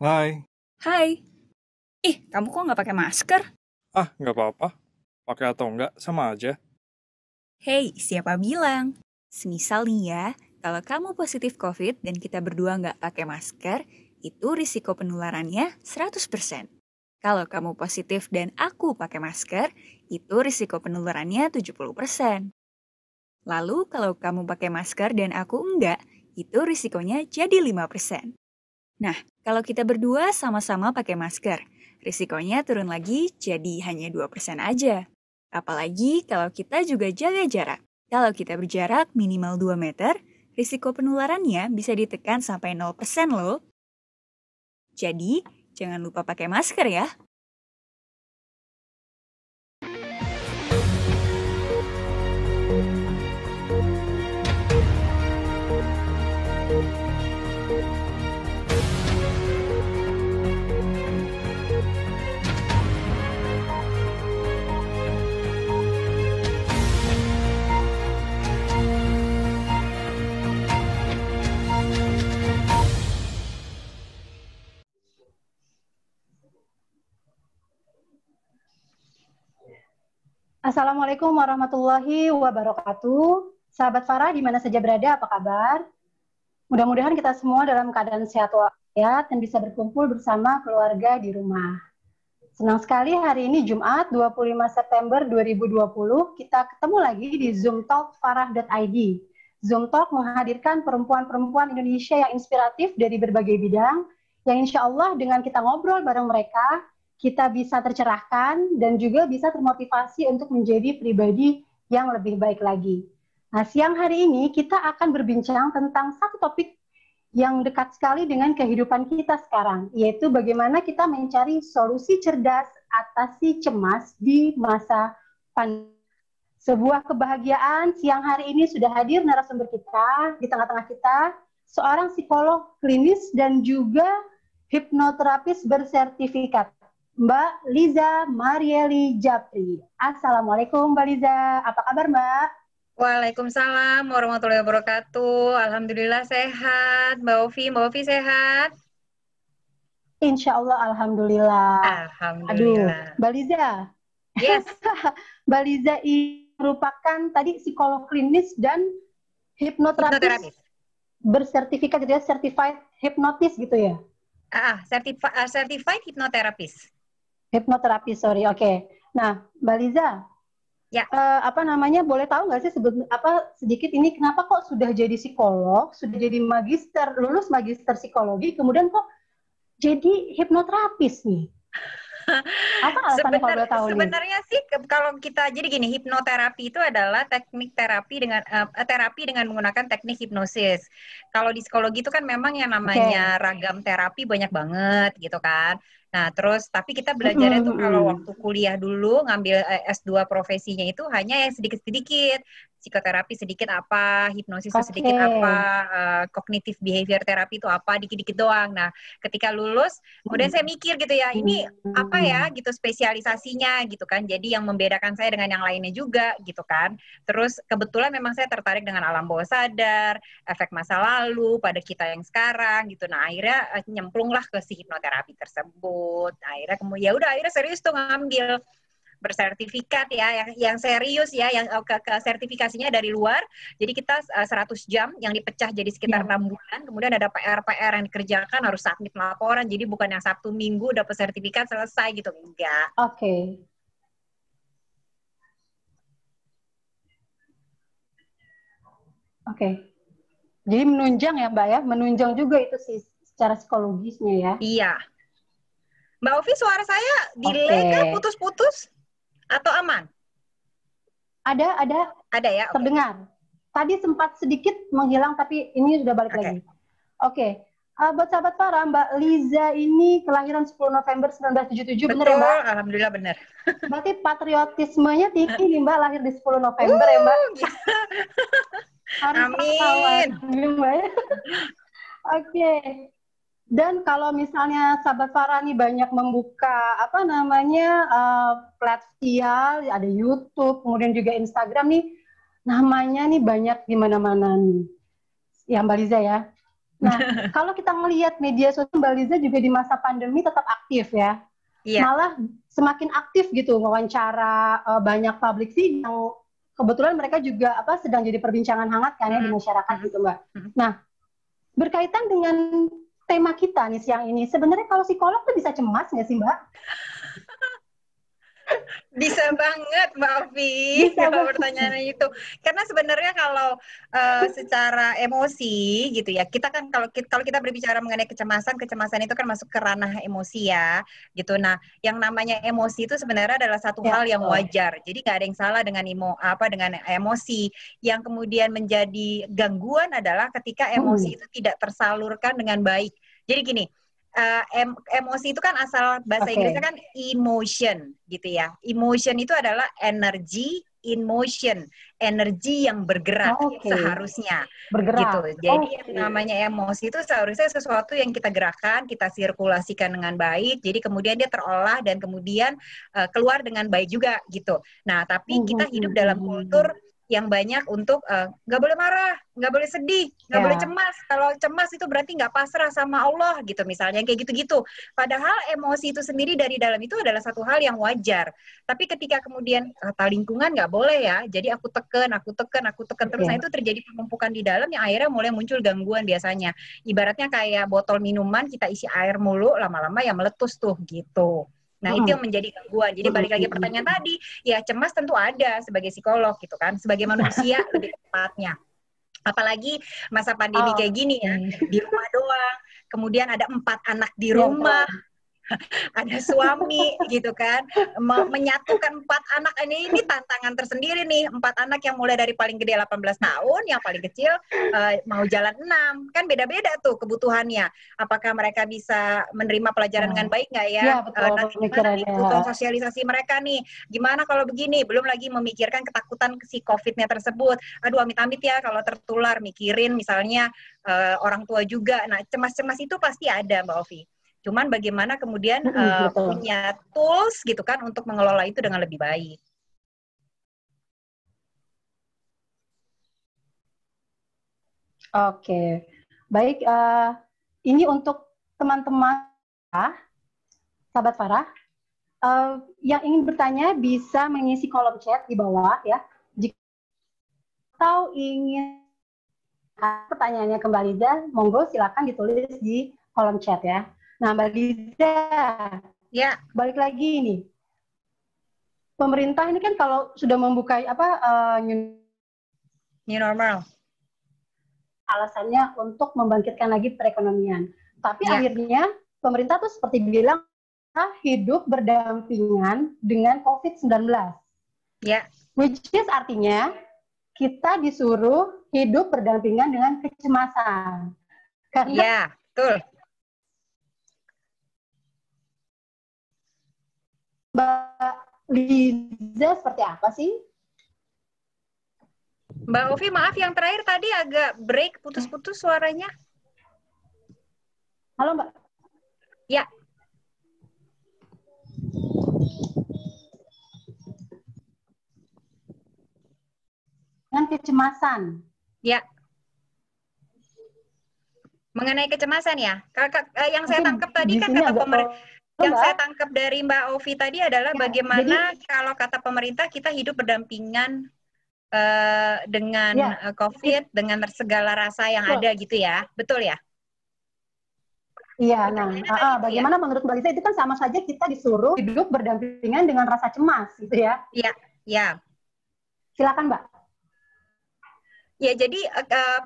Hai. Hai. Ih, kamu kok nggak pakai masker? Nggak apa-apa. Pakai atau nggak, sama aja. Hei, siapa bilang? Semisal nih ya, kalau kamu positif COVID dan kita berdua nggak pakai masker, itu risiko penularannya 100%. Kalau kamu positif dan aku pakai masker, itu risiko penularannya 70%. Lalu kalau kamu pakai masker dan aku enggak, itu risikonya jadi 5%. Nah, kalau kita berdua sama-sama pakai masker, risikonya turun lagi jadi hanya 2% aja. Apalagi kalau kita juga jaga jarak. Kalau kita berjarak minimal 2 meter, risiko penularannya bisa ditekan sampai 0% loh. Jadi, jangan lupa pakai masker ya. Assalamualaikum warahmatullahi wabarakatuh. Sahabat Farah, di mana saja berada, apa kabar? Mudah-mudahan kita semua dalam keadaan sehat walafiat dan bisa berkumpul bersama keluarga di rumah. Senang sekali hari ini Jumat 25 September 2020 kita ketemu lagi di Zoom Talk Farah.id. Zoom Talk menghadirkan perempuan-perempuan Indonesia yang inspiratif dari berbagai bidang yang insya Allah dengan kita ngobrol bareng mereka, kita bisa tercerahkan dan juga bisa termotivasi untuk menjadi pribadi yang lebih baik lagi. Nah, siang hari ini kita akan berbincang tentang satu topik yang dekat sekali dengan kehidupan kita sekarang, yaitu bagaimana kita mencari solusi cerdas atasi cemas di masa pandemi. Sebuah kebahagiaan siang hari ini sudah hadir narasumber kita di tengah-tengah kita, seorang psikolog klinis dan juga hipnoterapis bersertifikat, Mbak Liza Marieli Japri. Assalamualaikum Mbak Liza, apa kabar Mbak? Waalaikumsalam warahmatullahi wabarakatuh. Alhamdulillah sehat. Mbak Ovi sehat? Insya Allah, Alhamdulillah. Aduh, Alhamdulillah. Mbak Liza. Yes. Mbak Liza ini merupakan tadi psikolog klinis dan hipnoterapis bersertifikat, jadi certified hypnotist gitu ya? Certified hypnotherapist. Hipnoterapis, sorry, oke. Nah, Mbak Liza, ya. Boleh tahu nggak sih sedikit ini kenapa kok sudah jadi psikolog, sudah jadi lulus magister psikologi, kemudian kok jadi hipnoterapis nih? Apa alasannya kalau boleh tahu? Sebenarnya sih kalau kita jadi gini, hipnoterapi itu adalah teknik terapi dengan menggunakan teknik hipnosis. Kalau di psikologi itu kan memang yang namanya ragam terapi banyak banget gitu kan. Nah, terus tapi kita belajarnya tuh kalau waktu kuliah dulu ngambil S2 profesinya itu hanya yang sedikit-sedikit. Psikoterapi sedikit apa, hipnosis sedikit apa, cognitive behavior terapi itu apa, dikit-dikit doang. Nah, ketika lulus, kemudian saya mikir gitu ya, ini apa ya gitu spesialisasinya gitu kan. Jadi yang membedakan saya dengan yang lainnya juga gitu kan. Terus kebetulan memang saya tertarik dengan alam bawah sadar, efek masa lalu pada kita yang sekarang gitu. Nah, akhirnya nyemplunglah ke si hipnoterapi tersebut. Akhirnya kemudian akhirnya serius tuh ngambil bersertifikat ya, yang serius ya, yang ke sertifikasinya dari luar. Jadi kita 100 jam yang dipecah jadi sekitar 6 bulan. Kemudian ada PR yang dikerjakan, harus submit laporan. Jadi bukan yang Sabtu Minggu dapat sertifikat selesai gitu, enggak. Oke. Jadi menunjang ya Mbak ya, menunjang juga itu sih secara psikologisnya ya. Iya. Mbak Ovi, suara saya delay kah, putus-putus atau aman? Ada ya, terdengar. Tadi sempat sedikit menghilang tapi ini sudah balik lagi. Oke. Buat sahabat Farah, Mbak Liza ini kelahiran 10 November 1977, benar ya Mbak? Alhamdulillah benar. Berarti patriotismenya tinggi nih Mbak, lahir di 10 November ya Mbak? Amin. Oke. Dan kalau misalnya sahabat Farah nih banyak membuka platform, ada YouTube, kemudian juga Instagram nih, namanya nih banyak di mana-mana nih. Ya Mbak Liza ya. Nah, kalau kita melihat media sosial, Mbak Liza juga di masa pandemi tetap aktif ya. Iya. Malah semakin aktif gitu, wawancara banyak public figure yang kebetulan mereka juga sedang jadi perbincangan hangat kan ya di masyarakat gitu Mbak. Nah, berkaitan dengan tema kita nih siang ini, sebenarnya kalau psikolog tuh bisa cemas nggak sih Mbak? Bisa banget Mbak Ovi kalau pertanyaan itu. Karena sebenarnya kalau secara emosi gitu ya, kita kan kalau kita berbicara mengenai kecemasan itu kan masuk ke ranah emosi ya, gitu. Nah, yang namanya emosi itu sebenarnya adalah satu hal yang wajar. Jadi nggak ada yang salah dengan dengan emosi. Yang kemudian menjadi gangguan adalah ketika emosi itu tidak tersalurkan dengan baik. Jadi gini, emosi itu kan asal bahasa Inggrisnya kan emotion gitu ya. Emotion itu adalah energy in motion, energi yang bergerak seharusnya gitu. Jadi yang namanya emosi itu seharusnya sesuatu yang kita gerakkan, kita sirkulasikan dengan baik. Jadi kemudian dia terolah dan kemudian keluar dengan baik juga gitu. Nah, tapi kita hidup dalam kultur yang banyak untuk nggak boleh marah, nggak boleh sedih, nggak boleh cemas. Kalau cemas itu berarti nggak pasrah sama Allah gitu misalnya, kayak gitu-gitu. Padahal emosi itu sendiri dari dalam itu adalah satu hal yang wajar. Tapi ketika kemudian kata lingkungan nggak boleh ya, jadi aku teken terus, nah itu terjadi penumpukan di dalam yang akhirnya mulai muncul gangguan biasanya. Ibaratnya kayak botol minuman kita isi air mulu, lama-lama ya meletus tuh gitu. Nah, itu yang menjadi gangguan. Jadi balik lagi pertanyaan tadi, ya cemas tentu ada sebagai psikolog gitu kan, sebagai manusia lebih tepatnya. Apalagi masa pandemi kayak gini ya, di rumah doang, kemudian ada 4 anak di rumah, ada suami gitu kan, menyatukan 4 anak ini tantangan tersendiri nih. 4 anak yang mulai dari paling gede 18 tahun, yang paling kecil mau jalan 6, kan beda-beda tuh kebutuhannya. Apakah mereka bisa menerima pelajaran dengan baik nggak ya? Nanti gimana nih kebutuhan sosialisasi mereka nih, gimana kalau begini, belum lagi memikirkan ketakutan si COVID-nya tersebut. Aduh, amit-amit ya kalau tertular, mikirin misalnya orang tua juga. Nah, cemas-cemas itu pasti ada Mbak Ovi. Cuman bagaimana kemudian punya tools gitu kan untuk mengelola itu dengan lebih baik. Oke, baik. Ini untuk teman-teman, sahabat Farah, yang ingin bertanya bisa mengisi kolom chat di bawah ya. Jika atau ingin pertanyaannya ke Mbak Liza, monggo silakan ditulis di kolom chat ya. Nah, Mbak Liza, ya, balik lagi nih. Pemerintah ini kan kalau sudah membuka new normal, alasannya untuk membangkitkan lagi perekonomian. Tapi akhirnya pemerintah tuh seperti bilang hidup berdampingan dengan COVID-19. Ya. Which is artinya kita disuruh hidup berdampingan dengan kecemasan. Karena ya, betul. Mbak Liza seperti apa sih? Mbak Ovi, maaf yang terakhir tadi agak break, putus-putus suaranya. Halo Mbak. Ya. Dengan kecemasan. Ya. Mengenai kecemasan ya. Yang saya tangkap tadi kan kata pemerintah. Yang saya tangkap dari Mbak Ovi tadi adalah bagaimana kalau kata pemerintah kita hidup berdampingan dengan COVID, dengan segala rasa yang ada gitu ya. Betul ya? Iya, nah bagaimana menurut Mbak Lisa itu kan sama saja kita disuruh hidup berdampingan dengan rasa cemas gitu ya. Iya, ya. Silakan Mbak. Ya, jadi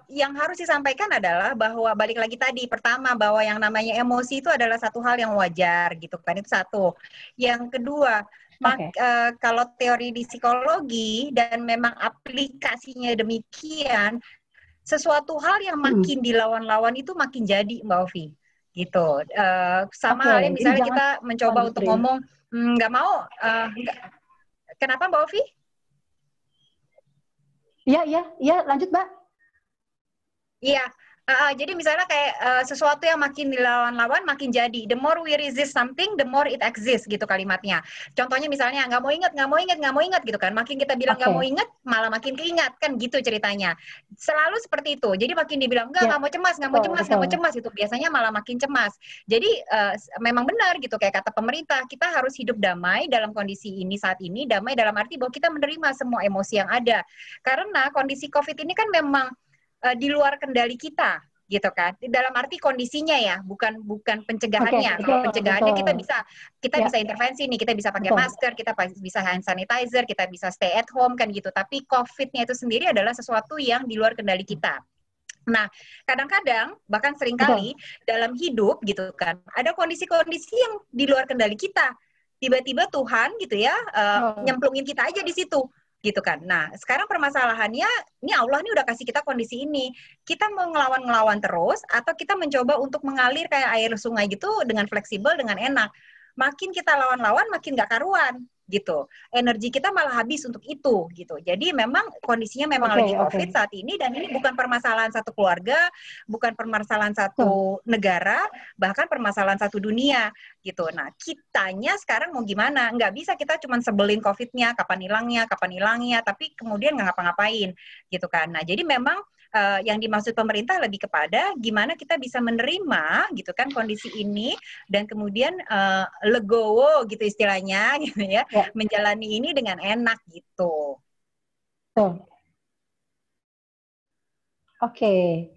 yang harus disampaikan adalah bahwa balik lagi tadi, pertama bahwa yang namanya emosi itu adalah satu hal yang wajar gitu kan, itu satu. Yang kedua, kalau teori di psikologi dan memang aplikasinya demikian, sesuatu hal yang makin dilawan-lawan itu makin jadi Mbak Ovi gitu. Sama halnya misalnya kita mencoba untuk ngomong nggak mau, kenapa Mbak Ovi? Iya, lanjut Mbak. Iya, Jadi misalnya kayak sesuatu yang makin dilawan-lawan makin jadi. The more we resist something, the more it exists gitu kalimatnya. Contohnya misalnya nggak mau ingat, nggak mau ingat, nggak mau ingat gitu kan. Makin kita bilang nggak mau Oke. ingat, malah makin keingat kan gitu ceritanya. Selalu seperti itu. Jadi makin dibilang Ya, nggak mau cemas, nggak mau betul, cemas, nggak betul. mau cemas itu biasanya malah makin cemas. Jadi memang benar gitu kayak kata pemerintah kita harus hidup damai dalam kondisi ini saat ini. Damai dalam arti bahwa kita menerima semua emosi yang ada. Karena kondisi COVID ini kan memang di luar kendali kita gitu kan dalam arti kondisinya ya bukan Oke, pencegahannya. Kalau betul, pencegahannya betul. kita Ya, bisa intervensi nih, kita bisa pakai betul. masker, kita bisa hand sanitizer, kita bisa stay at home kan gitu, tapi COVID-nya itu sendiri adalah sesuatu yang di luar kendali kita. Nah, kadang-kadang bahkan Betul. seringkali dalam hidup gitu kan ada kondisi-kondisi yang di luar kendali kita, tiba-tiba Tuhan gitu ya Betul. nyemplungin kita aja di situ gitu kan. Nah, sekarang permasalahannya, ini Allah nih udah kasih kita kondisi ini. Kita mau ngelawan-ngelawan terus, atau kita mencoba untuk mengalir kayak air sungai gitu dengan fleksibel, dengan enak. Makin kita lawan-lawan, makin gak karuan gitu. Energi kita malah habis untuk itu gitu. Jadi memang kondisinya memang Oke, lagi oke. COVID saat ini, dan ini bukan permasalahan satu keluarga, bukan permasalahan Betul. satu negara, bahkan permasalahan satu dunia gitu. Nah, kitanya sekarang mau gimana? Nggak bisa kita cuma sebelin COVID-nya, kapan hilangnya, tapi kemudian nggak ngapa-ngapain gitu kan. Nah, jadi memang yang dimaksud pemerintah lebih kepada gimana kita bisa menerima gitu kan kondisi ini dan kemudian legowo gitu istilahnya gitu ya, Ya, menjalani ini dengan enak gitu. betul. Oke.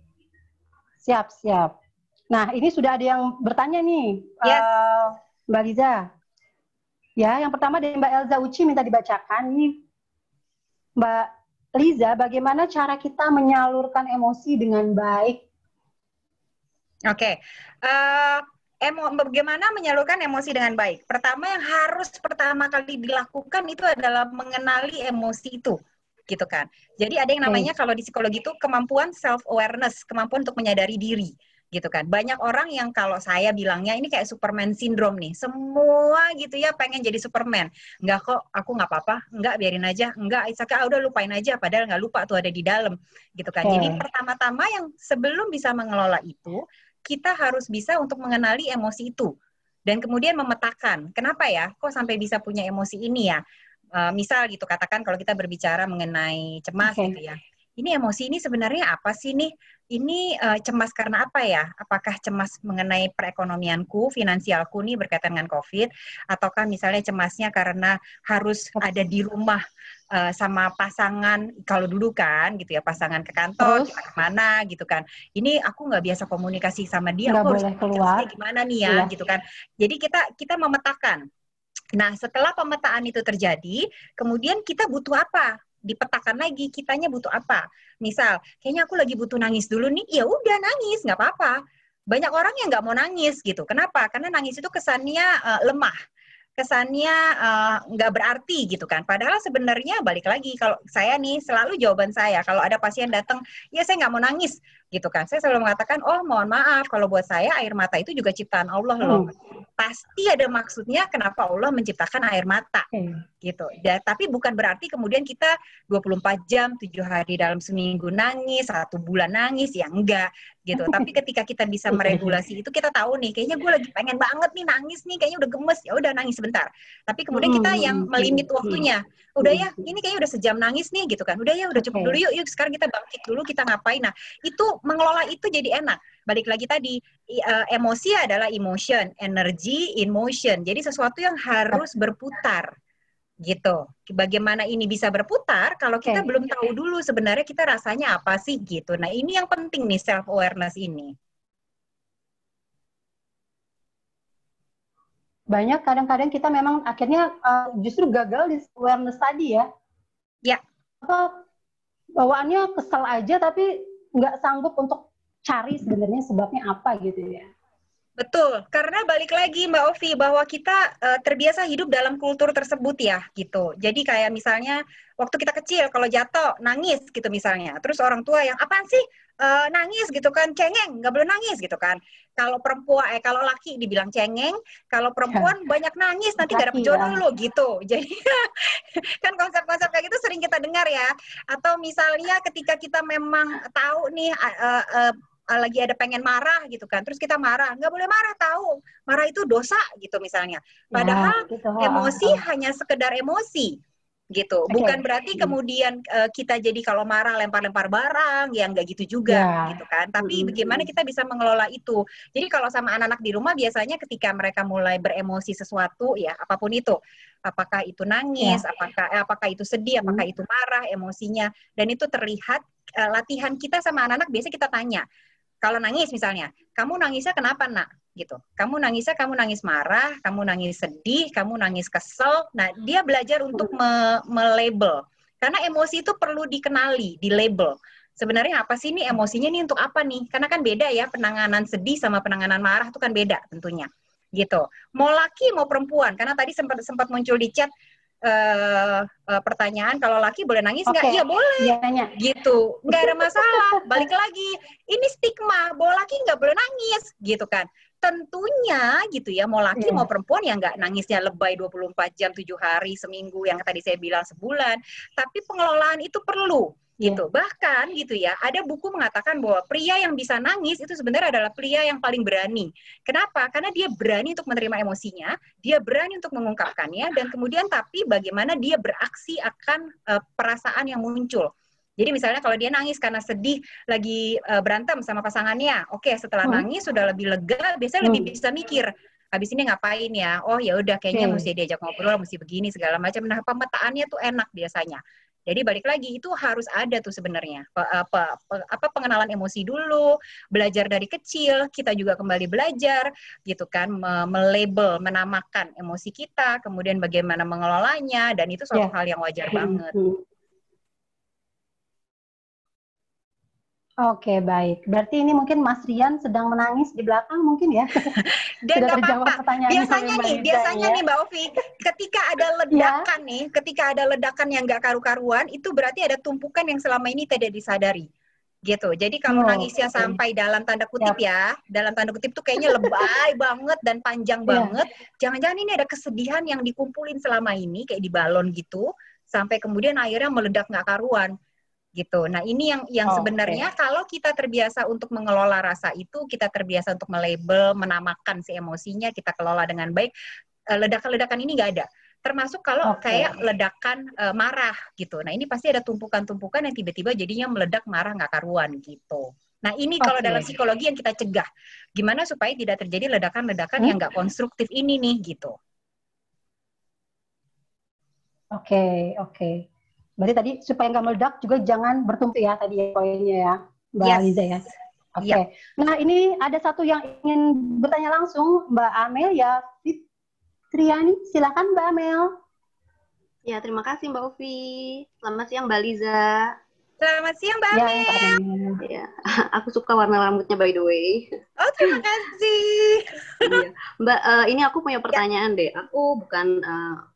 Siap, siap. Nah, ini sudah ada yang bertanya nih, Yes. Mbak Liza. Ya, yang pertama dari Mbak Elza Uci minta dibacakan. Ini Mbak Liza, bagaimana cara kita menyalurkan emosi dengan baik? Oke. Bagaimana menyalurkan emosi dengan baik? Pertama yang harus pertama kali dilakukan itu adalah mengenali emosi itu, gitu kan. Jadi ada yang namanya Oke. kalau di psikologi itu kemampuan self awareness, kemampuan untuk menyadari diri, gitu kan. Banyak orang yang kalau saya bilangnya ini kayak Superman syndrome nih, semua gitu ya pengen jadi Superman. Enggak kok, aku nggak apa-apa, enggak biarin aja, enggak, udah lupain aja, padahal nggak lupa tuh ada di dalam, gitu kan. Jadi Oke. pertama-tama yang sebelum bisa mengelola itu kita harus bisa untuk mengenali emosi itu dan kemudian memetakan kenapa ya kok sampai bisa punya emosi ini ya. Misal gitu katakan kalau kita berbicara mengenai cemas gitu Oke. ya, ini emosi ini sebenarnya apa sih nih, ini cemas karena apa ya, apakah cemas mengenai perekonomianku, finansialku nih berkaitan dengan COVID, ataukah misalnya cemasnya karena harus ada di rumah sama pasangan, kalau dulu kan gitu ya, pasangan ke kantor, Terus kita kemana gitu kan, ini aku nggak biasa komunikasi sama dia, nggak aku harus boleh keluar. komunikasinya gimana nih ya Iya. gitu kan. Jadi kita memetakan. Nah, setelah pemetaan itu terjadi, kemudian kita butuh apa? Dipetakan lagi, kitanya butuh apa? Misal, kayaknya aku lagi butuh nangis dulu nih, ya udah nangis, nggak apa-apa. Banyak orang yang nggak mau nangis gitu. Kenapa? Karena nangis itu kesannya lemah, kesannya nggak berarti gitu kan. Padahal sebenarnya balik lagi, kalau saya nih selalu jawaban saya, kalau ada pasien datang, ya saya nggak mau nangis gitu kan. Saya selalu mengatakan, oh mohon maaf, kalau buat saya air mata itu juga ciptaan Allah loh. Hmm. Pasti ada maksudnya kenapa Allah menciptakan air mata Oke. gitu. Tapi bukan berarti kemudian kita 24 jam, 7 hari dalam seminggu nangis, 1 bulan nangis, ya enggak gitu. Tapi ketika kita bisa meregulasi itu, kita tahu nih, kayaknya gue lagi pengen banget nih nangis nih, kayaknya udah gemes, ya udah nangis sebentar. Tapi kemudian kita yang melimit waktunya. Udah ya, ini kayaknya udah sejam nangis nih gitu kan. Udah ya, udah cukup dulu Oke. yuk sekarang kita bangkit dulu, kita ngapain. Nah, itu mengelola itu jadi enak. Balik lagi tadi, emosi adalah emotion, energy in motion. Jadi sesuatu yang harus berputar gitu. Bagaimana ini bisa berputar kalau kita Oke. belum tahu dulu sebenarnya kita rasanya apa sih gitu. Nah, ini yang penting nih self awareness ini. Banyak kadang-kadang kita memang akhirnya justru gagal di awareness tadi ya. Ya, Apa bawaannya kesel aja tapi nggak sanggup untuk cari sebenarnya sebabnya apa gitu ya. betul. Karena balik lagi Mbak Ovi bahwa kita terbiasa hidup dalam kultur tersebut ya gitu. Jadi kayak misalnya waktu kita kecil kalau jatuh nangis gitu misalnya. Terus orang tua yang apaan sih nangis gitu kan, cengeng, nggak boleh nangis gitu kan. Kalau perempuan kalau laki dibilang cengeng, kalau Ya, perempuan banyak nangis nanti nggak dapet laki jodoh ya. lo gitu. Jadi kan konsep-konsep kayak gitu sering kita dengar ya. Atau misalnya ketika kita memang tahu nih lagi ada pengen marah gitu kan, terus kita marah, nggak boleh marah tahu, marah itu dosa gitu misalnya. Padahal gitu. emosi hanya sekedar emosi gitu, bukan berarti kemudian kita jadi kalau marah lempar-lempar barang, ya nggak gitu juga gitu kan. Tapi bagaimana kita bisa mengelola itu. Jadi kalau sama anak-anak di rumah biasanya ketika mereka mulai beremosi sesuatu ya apapun itu, apakah itu nangis, apakah itu sedih, apakah itu marah emosinya, dan itu terlihat latihan kita sama anak-anak biasanya kita tanya. Kalau nangis misalnya, kamu nangisnya kenapa nak? Gitu. Kamu nangisnya, kamu nangis marah, kamu nangis sedih, kamu nangis kesel. Nah, dia belajar untuk melabel. Karena emosi itu perlu dikenali, dilabel. Sebenarnya apa sih ini emosinya nih untuk apa nih? Karena kan beda ya, penanganan sedih sama penanganan marah itu kan beda tentunya. Gitu. Mau laki mau perempuan, karena tadi sempat muncul di chat pertanyaan kalau laki boleh nangis nggak? Iya boleh, gitu, nggak ada masalah. Balik lagi, ini stigma bahwa laki nggak boleh nangis, gitu kan? Tentunya gitu ya, mau laki mau perempuan yang nggak nangisnya lebay 24 jam, 7 hari, seminggu, yang tadi saya bilang sebulan. Tapi pengelolaan itu perlu. Gitu. Bahkan gitu ya, ada buku mengatakan bahwa pria yang bisa nangis itu sebenarnya adalah pria yang paling berani. Kenapa? Karena dia berani untuk menerima emosinya, dia berani untuk mengungkapkannya, dan kemudian tapi bagaimana dia beraksi akan perasaan yang muncul. Jadi misalnya kalau dia nangis karena sedih lagi berantem sama pasangannya, oke, setelah nangis sudah lebih lega, biasanya lebih bisa mikir, habis ini ngapain ya? Oh ya udah, kayaknya mesti diajak ngobrol, mesti begini segala macam. Nah, pemetaannya tuh enak biasanya. Jadi balik lagi itu harus ada tuh sebenarnya pengenalan emosi dulu, belajar dari kecil, kita juga kembali belajar gitu kan, melabel, menamakan emosi kita, kemudian bagaimana mengelolanya, dan itu suatu hal yang wajar banget. Oke, baik. Berarti ini mungkin Mas Rian sedang menangis di belakang mungkin ya? Dan sudah terjawab pertanyaannya. Biasanya nih Mbak Ovi, ketika ada ledakan ketika ada ledakan yang nggak karu-karuan, itu berarti ada tumpukan yang selama ini tidak disadari. Gitu. Jadi kalau nangisnya sampai dalam tanda kutip dalam tanda kutip tuh kayaknya lebay banget dan panjang banget, jangan-jangan ini ada kesedihan yang dikumpulin selama ini kayak di balon gitu, sampai kemudian akhirnya meledak nggak karuan. Gitu. Nah, ini yang sebenarnya kalau kita terbiasa untuk mengelola rasa itu, kita terbiasa untuk melabel, menamakan si emosinya, kita kelola dengan baik, ledakan-ledakan ini nggak ada. Termasuk kalau kayak ledakan marah gitu. Nah, ini pasti ada tumpukan-tumpukan yang tiba-tiba jadinya meledak marah nggak karuan gitu. Nah, ini kalau dalam psikologi yang kita cegah. Gimana supaya tidak terjadi ledakan-ledakan yang nggak konstruktif ini nih gitu. Oke. Berarti tadi supaya nggak meledak juga jangan bertumpuk ya tadi ya poinnya ya, Mbak Liza ya. Oke. Nah, ini ada satu yang ingin bertanya langsung, Mbak Amelia Fitriani. Silakan Mbak Amel. Ya, terima kasih Mbak Ovi. Selamat siang Mbak Liza. Selamat siang Mbak Amel. Ya, aku suka warna rambutnya by the way. Oh, terima kasih. Mbak, ini aku punya pertanyaan deh. Aku bukan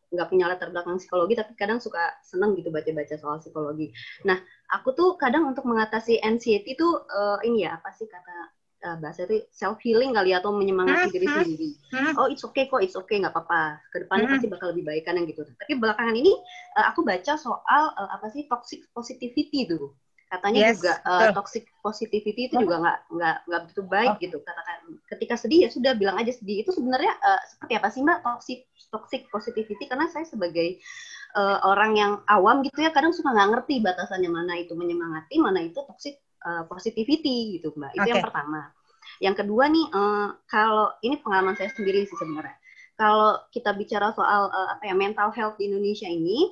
nggak punya latar belakang psikologi, tapi kadang suka seneng gitu baca-baca soal psikologi. Nah, aku tuh kadang untuk mengatasi anxiety tuh ini ya, apa sih kata bahasa itu self healing kali ya, atau menyemangati diri sendiri. Oh, it's okay kok, it's okay, nggak apa-apa. Kedepannya pasti bakal lebih baik kan yang gitu. Tapi belakangan ini aku baca soal apa sih toxic positivity tuh. Katanya juga toxic positivity itu juga nggak begitu baik gitu. Katakan ketika sedih ya sudah bilang aja sedih. Itu sebenarnya seperti apa sih Mbak toxic positivity? Karena saya sebagai orang yang awam gitu ya kadang suka nggak ngerti batasannya, mana itu menyemangati, mana itu toxic positivity gitu Mbak. Itu yang pertama. Yang kedua nih kalau ini pengalaman saya sendiri sih sebenarnya. Kalau kita bicara soal mental health di Indonesia ini.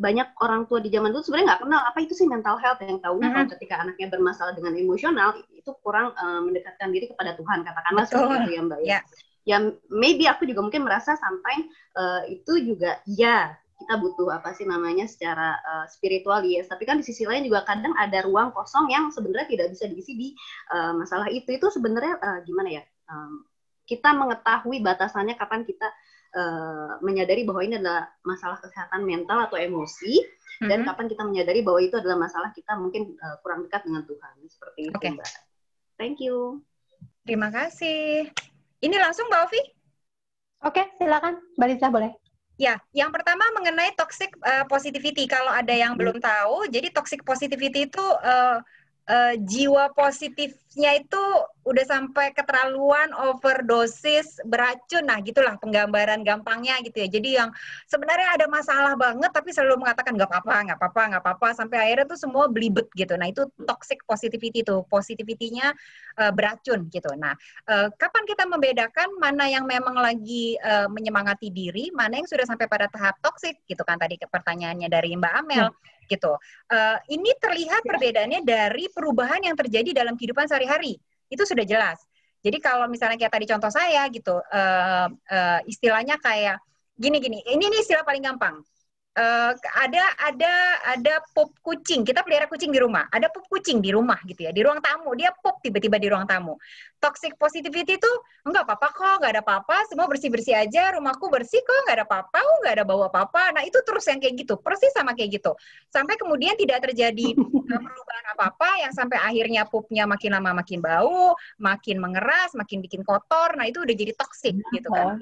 Banyak orang tua di zaman dulu sebenarnya nggak kenal apa itu sih mental health, yang tahunya kalau ketika anaknya bermasalah dengan emosional itu kurang mendekatkan diri kepada Tuhan, katakanlah seperti itu ya Mbak ya. Ya maybe aku juga mungkin merasa sampai itu juga ya kita butuh apa sih namanya secara spiritual yes, tapi kan di sisi lain juga kadang ada ruang kosong yang sebenarnya tidak bisa diisi di masalah itu sebenarnya gimana ya, kita mengetahui batasannya kapan kita menyadari bahwa ini adalah masalah kesehatan mental atau emosi, dan kapan kita menyadari bahwa itu adalah masalah kita mungkin kurang dekat dengan Tuhan, seperti itu Mbak. Thank you. Terima kasih. Ini langsung Mbak Ovi? Oke, silakan Mbak Liza boleh. Ya, yang pertama mengenai toxic positivity. Kalau ada yang belum tahu, jadi toxic positivity itu jiwa positifnya itu udah sampai keterlaluan, overdosis, beracun, nah gitulah penggambaran gampangnya gitu ya. Jadi yang sebenarnya ada masalah banget tapi selalu mengatakan nggak apa-apa, nggak apa-apa, nggak apa-apa, sampai akhirnya tuh semua belibet gitu. Nah itu toxic positivity tuh, positivity-nya beracun gitu. Nah kapan kita membedakan mana yang memang lagi menyemangati diri, mana yang sudah sampai pada tahap toxic gitu kan tadi pertanyaannya dari Mbak Amel gitu. Ini terlihat perbedaannya dari perubahan yang terjadi dalam kehidupan sehari-hari. Itu sudah jelas. Jadi kalau misalnya kayak tadi contoh saya gitu, istilahnya kayak gini-gini. Ini istilah paling gampang. Ada pup kucing. Kita pelihara kucing di rumah. Ada pup kucing di rumah gitu ya. Di ruang tamu dia pup tiba-tiba di ruang tamu. Toxic positivity itu enggak apa-apa kok, enggak ada apa-apa, semua bersih-bersih aja, rumahku bersih kok, enggak ada apa-apa, enggak ada bau apa-apa. Nah, itu terus yang kayak gitu. Persis sama kayak gitu. Sampai kemudian tidak terjadi perubahan apa-apa yang sampai akhirnya pupnya makin lama makin bau, makin mengeras, makin bikin kotor. Nah, itu udah jadi toxic gitu kan.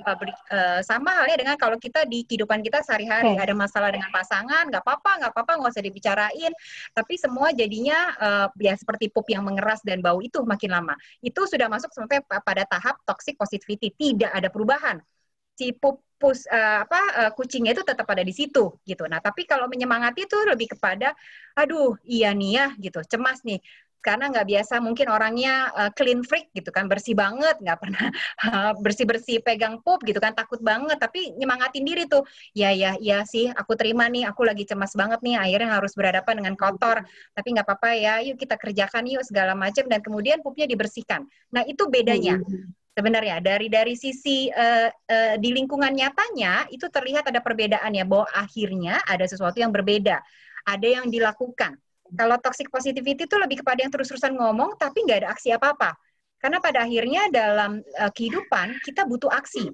Sama halnya dengan kalau kita di kehidupan kita sehari-hari ada masalah dengan pasangan, nggak apa-apa, nggak usah dibicarain. Tapi semua jadinya ya seperti pup yang mengeras dan bau itu makin lama. Itu sudah masuk sampai pada tahap toxic positivity, tidak ada perubahan. Si kucingnya itu tetap ada di situ gitu. Nah, tapi kalau menyemangati itu lebih kepada, aduh, iya nih ya gitu, cemas nih. Karena nggak biasa mungkin orangnya clean freak gitu kan, bersih banget, nggak pernah bersih-bersih pegang pup gitu kan, takut banget, tapi nyemangatin diri tuh, ya sih, aku terima nih, aku lagi cemas banget nih, akhirnya harus berhadapan dengan kotor, tapi nggak apa-apa ya, yuk kita kerjakan yuk segala macam, dan kemudian pupnya dibersihkan. Nah itu bedanya. Sebenarnya dari sisi di lingkungan nyatanya itu terlihat ada perbedaan ya, bahwa akhirnya ada sesuatu yang berbeda, ada yang dilakukan. Kalau toxic positivity itu lebih kepada yang terus-terusan ngomong tapi nggak ada aksi apa-apa. Karena pada akhirnya dalam kehidupan kita butuh aksi.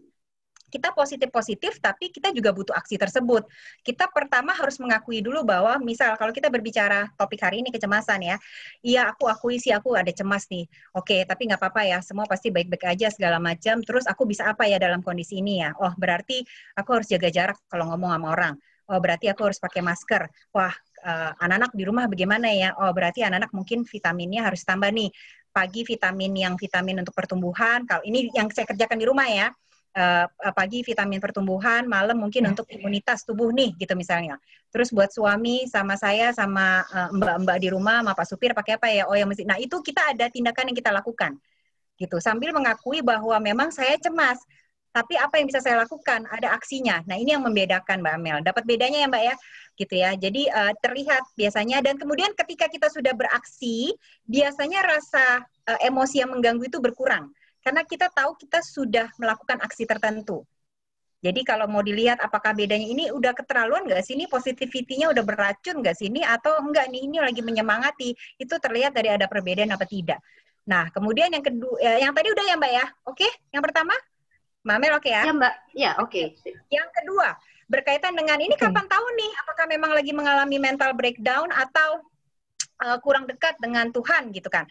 Kita positif-positif tapi kita juga butuh aksi tersebut. Kita pertama harus mengakui dulu bahwa misal kalau kita berbicara topik hari ini kecemasan ya. Iya aku akui sih aku ada cemas nih. Oke tapi nggak apa-apa ya, semua pasti baik-baik aja segala macam. Terus aku bisa apa ya dalam kondisi ini ya? Oh berarti aku harus jaga jarak kalau ngomong sama orang. Oh berarti aku harus pakai masker. Wah anak-anak di rumah bagaimana ya? Oh berarti anak-anak mungkin vitaminnya harus tambah nih. Pagi vitamin untuk pertumbuhan. Kalau ini yang saya kerjakan di rumah ya. Pagi vitamin pertumbuhan, malam mungkin untuk imunitas tubuh nih gitu misalnya. Terus buat suami sama saya sama mbak-mbak di rumah sama Pak Supir pakai apa ya? Oh yang mesti. Nah itu kita ada tindakan yang kita lakukan gitu sambil mengakui bahwa memang saya cemas. Tapi apa yang bisa saya lakukan? Ada aksinya. Nah, ini yang membedakan Mbak Amel. Dapat bedanya ya Mbak ya? Gitu ya. Jadi terlihat biasanya dan kemudian ketika kita sudah beraksi, biasanya rasa emosi yang mengganggu itu berkurang. Karena kita tahu kita sudah melakukan aksi tertentu. Jadi kalau mau dilihat apakah bedanya ini udah keterlaluan nggak sih? Ini positivity-nya udah beracun nggak sih? Ini atau enggak nih? Ini lagi menyemangati. Itu terlihat dari ada perbedaan apa tidak. Nah, kemudian yang kedua, yang tadi udah ya Mbak ya? Oke, yang pertama? Mbak Mel oke ya? Ya Mbak, ya oke. Yang kedua, berkaitan dengan ini kapan tahu nih apakah memang lagi mengalami mental breakdown atau kurang dekat dengan Tuhan gitu kan.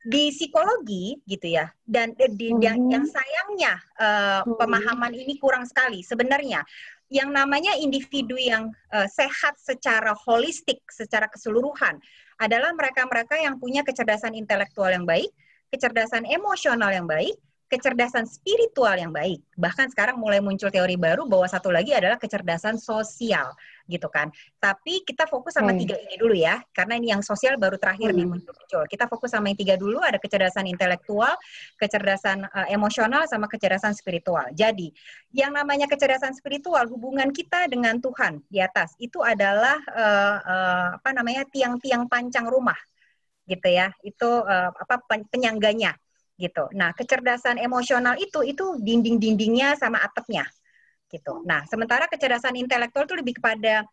Di psikologi gitu ya, dan yang sayangnya pemahaman ini kurang sekali sebenarnya. Yang namanya individu yang sehat secara holistik, secara keseluruhan adalah mereka-mereka yang punya kecerdasan intelektual yang baik, kecerdasan emosional yang baik, kecerdasan spiritual yang baik. Bahkan sekarang mulai muncul teori baru bahwa satu lagi adalah kecerdasan sosial, gitu kan. Tapi kita fokus sama tiga ini dulu ya, karena ini yang sosial baru terakhir nih muncul. Kita fokus sama yang tiga dulu, ada kecerdasan intelektual, kecerdasan emosional, sama kecerdasan spiritual. Jadi, yang namanya kecerdasan spiritual, hubungan kita dengan Tuhan di atas, itu adalah tiang-tiang pancang rumah, gitu ya. Itu penyangganya. Gitu. Nah, kecerdasan emosional itu dinding-dindingnya sama atapnya. Gitu. Nah, sementara kecerdasan intelektual itu lebih kepada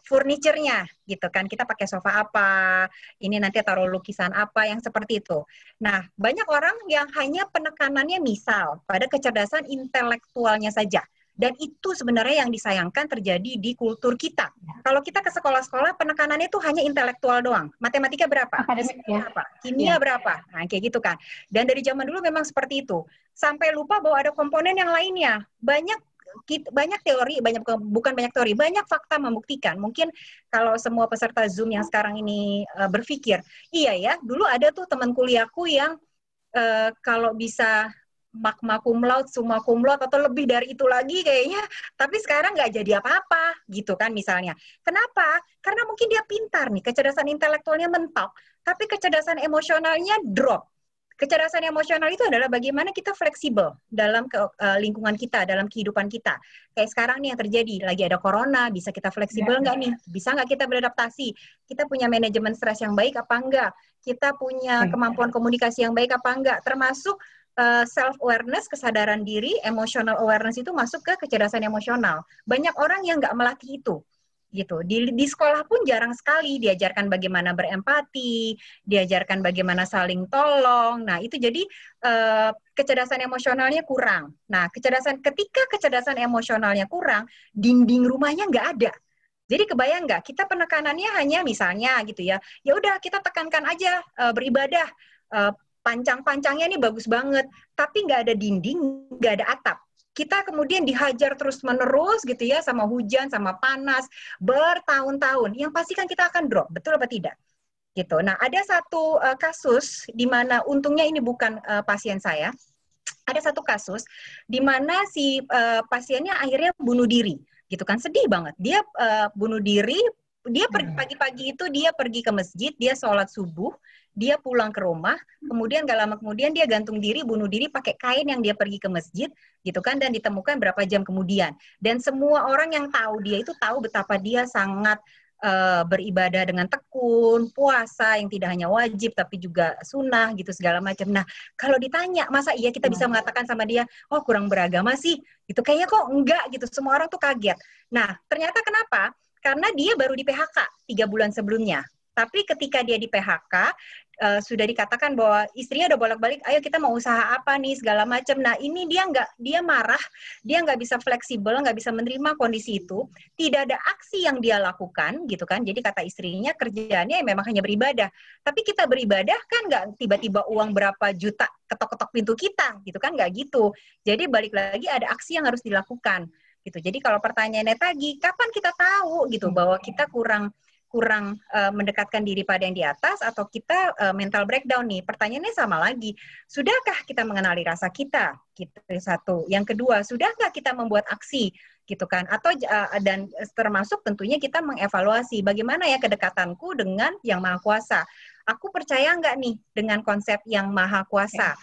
furniture-nya gitu kan. Kita pakai sofa apa, ini nanti taruh lukisan apa yang seperti itu. Nah, banyak orang yang hanya penekanannya misal pada kecerdasan intelektualnya saja. Dan itu sebenarnya yang disayangkan terjadi di kultur kita. Kalau kita ke sekolah-sekolah, penekanannya itu hanya intelektual doang. Matematika berapa? Akademik ya. Berapa? Kimia berapa? Nah, kayak gitu kan. Dan dari zaman dulu memang seperti itu. Sampai lupa bahwa ada komponen yang lainnya. Banyak banyak teori, bukan banyak teori, banyak fakta membuktikan. Mungkin kalau semua peserta Zoom yang sekarang ini berpikir, iya ya, dulu ada tuh teman kuliahku yang kalau bisa magna cum laude, summa cum laude, atau lebih dari itu lagi kayaknya, tapi sekarang nggak jadi apa-apa, gitu kan misalnya. Kenapa? Karena mungkin dia pintar nih, kecerdasan intelektualnya mentok, tapi kecerdasan emosionalnya drop. Kecerdasan emosional itu adalah bagaimana kita fleksibel dalam lingkungan kita, dalam kehidupan kita. Kayak sekarang nih yang terjadi, lagi ada corona, bisa kita fleksibel nggak nih? Bisa nggak kita beradaptasi? Kita punya manajemen stres yang baik apa enggak? Kita punya kemampuan komunikasi yang baik apa enggak? Termasuk self-awareness, kesadaran diri, emotional awareness itu masuk ke kecerdasan emosional. Banyak orang yang nggak melatih itu. Gitu. Di sekolah pun jarang sekali diajarkan bagaimana berempati, diajarkan bagaimana saling tolong. Nah, itu jadi kecerdasan emosionalnya kurang. Nah, ketika kecerdasan emosionalnya kurang, dinding rumahnya nggak ada. Jadi kebayang nggak, kita penekanannya hanya misalnya gitu ya, ya udah kita tekankan aja beribadah, pancang-pancangnya ini bagus banget, tapi nggak ada dinding, nggak ada atap. Kita kemudian dihajar terus-menerus gitu ya, sama hujan, sama panas, bertahun-tahun. Yang pasti kan kita akan drop, betul apa tidak? Gitu. Nah, ada satu kasus di mana untungnya ini bukan pasien saya. Ada satu kasus di mana si pasiennya akhirnya bunuh diri, gitu kan, sedih banget. Dia bunuh diri, dia pagi-pagi itu dia pergi ke masjid, dia sholat subuh, dia pulang ke rumah, kemudian gak lama kemudian dia gantung diri, bunuh diri pakai kain yang dia pergi ke masjid, gitu kan, dan ditemukan berapa jam kemudian. Dan semua orang yang tahu dia itu tahu betapa dia sangat beribadah dengan tekun, puasa yang tidak hanya wajib tapi juga sunnah gitu segala macam. Nah, kalau ditanya masa iya kita bisa mengatakan sama dia, oh kurang beragama sih, gitu kayaknya kok enggak gitu. Semua orang tuh kaget. Nah, ternyata kenapa? Karena dia baru di PHK 3 bulan sebelumnya. Tapi ketika dia di PHK, sudah dikatakan bahwa istrinya udah bolak-balik, ayo kita mau usaha apa nih, segala macam. Nah, ini dia marah, dia nggak bisa fleksibel, nggak bisa menerima kondisi itu, tidak ada aksi yang dia lakukan, gitu kan. Jadi kata istrinya, kerjaannya memang hanya beribadah. Tapi kita beribadah kan nggak tiba-tiba uang berapa juta ketok-ketok pintu kita, gitu kan, nggak gitu. Jadi balik lagi ada aksi yang harus dilakukan, gitu. Jadi kalau pertanyaannya tadi, kapan kita tahu gitu bahwa kita kurang mendekatkan diri pada yang di atas atau kita mental breakdown nih. Pertanyaannya sama lagi, sudahkah kita mengenali rasa kita? Gitu, satu. Yang kedua, sudahkah kita membuat aksi? Gitu kan? Atau dan termasuk tentunya kita mengevaluasi bagaimana ya kedekatanku dengan Yang Maha Kuasa. Aku percaya nggak nih dengan konsep Yang Maha Kuasa?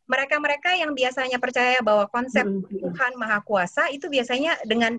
Mereka-mereka yang biasanya percaya bahwa konsep Tuhan Maha Kuasa itu biasanya dengan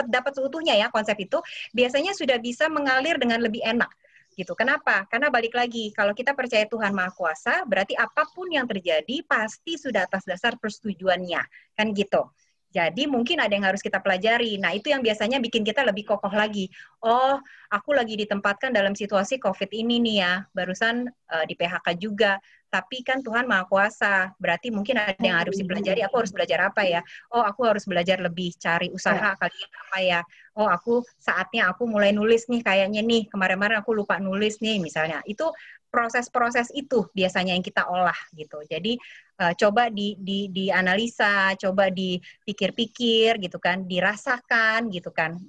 dapat seutuhnya ya konsep itu, biasanya sudah bisa mengalir dengan lebih enak. Gitu. Kenapa? Karena balik lagi, kalau kita percaya Tuhan Maha Kuasa, berarti apapun yang terjadi pasti sudah atas dasar persetujuannya. Kan gitu. Jadi mungkin ada yang harus kita pelajari. Nah, itu yang biasanya bikin kita lebih kokoh lagi. Oh, aku lagi ditempatkan dalam situasi COVID ini nih ya. Barusan di PHK juga. Tapi kan Tuhan Maha Kuasa. Berarti mungkin ada yang harus dipelajari. Aku harus belajar apa ya? Oh, aku harus belajar lebih cari usaha kali ya, apa ya? Oh, saatnya aku mulai nulis nih kayaknya nih. Kemarin-kemarin aku lupa nulis nih misalnya. Itu proses-proses itu biasanya yang kita olah gitu. Jadi coba dianalisa, coba dipikir-pikir gitu kan, dirasakan gitu kan.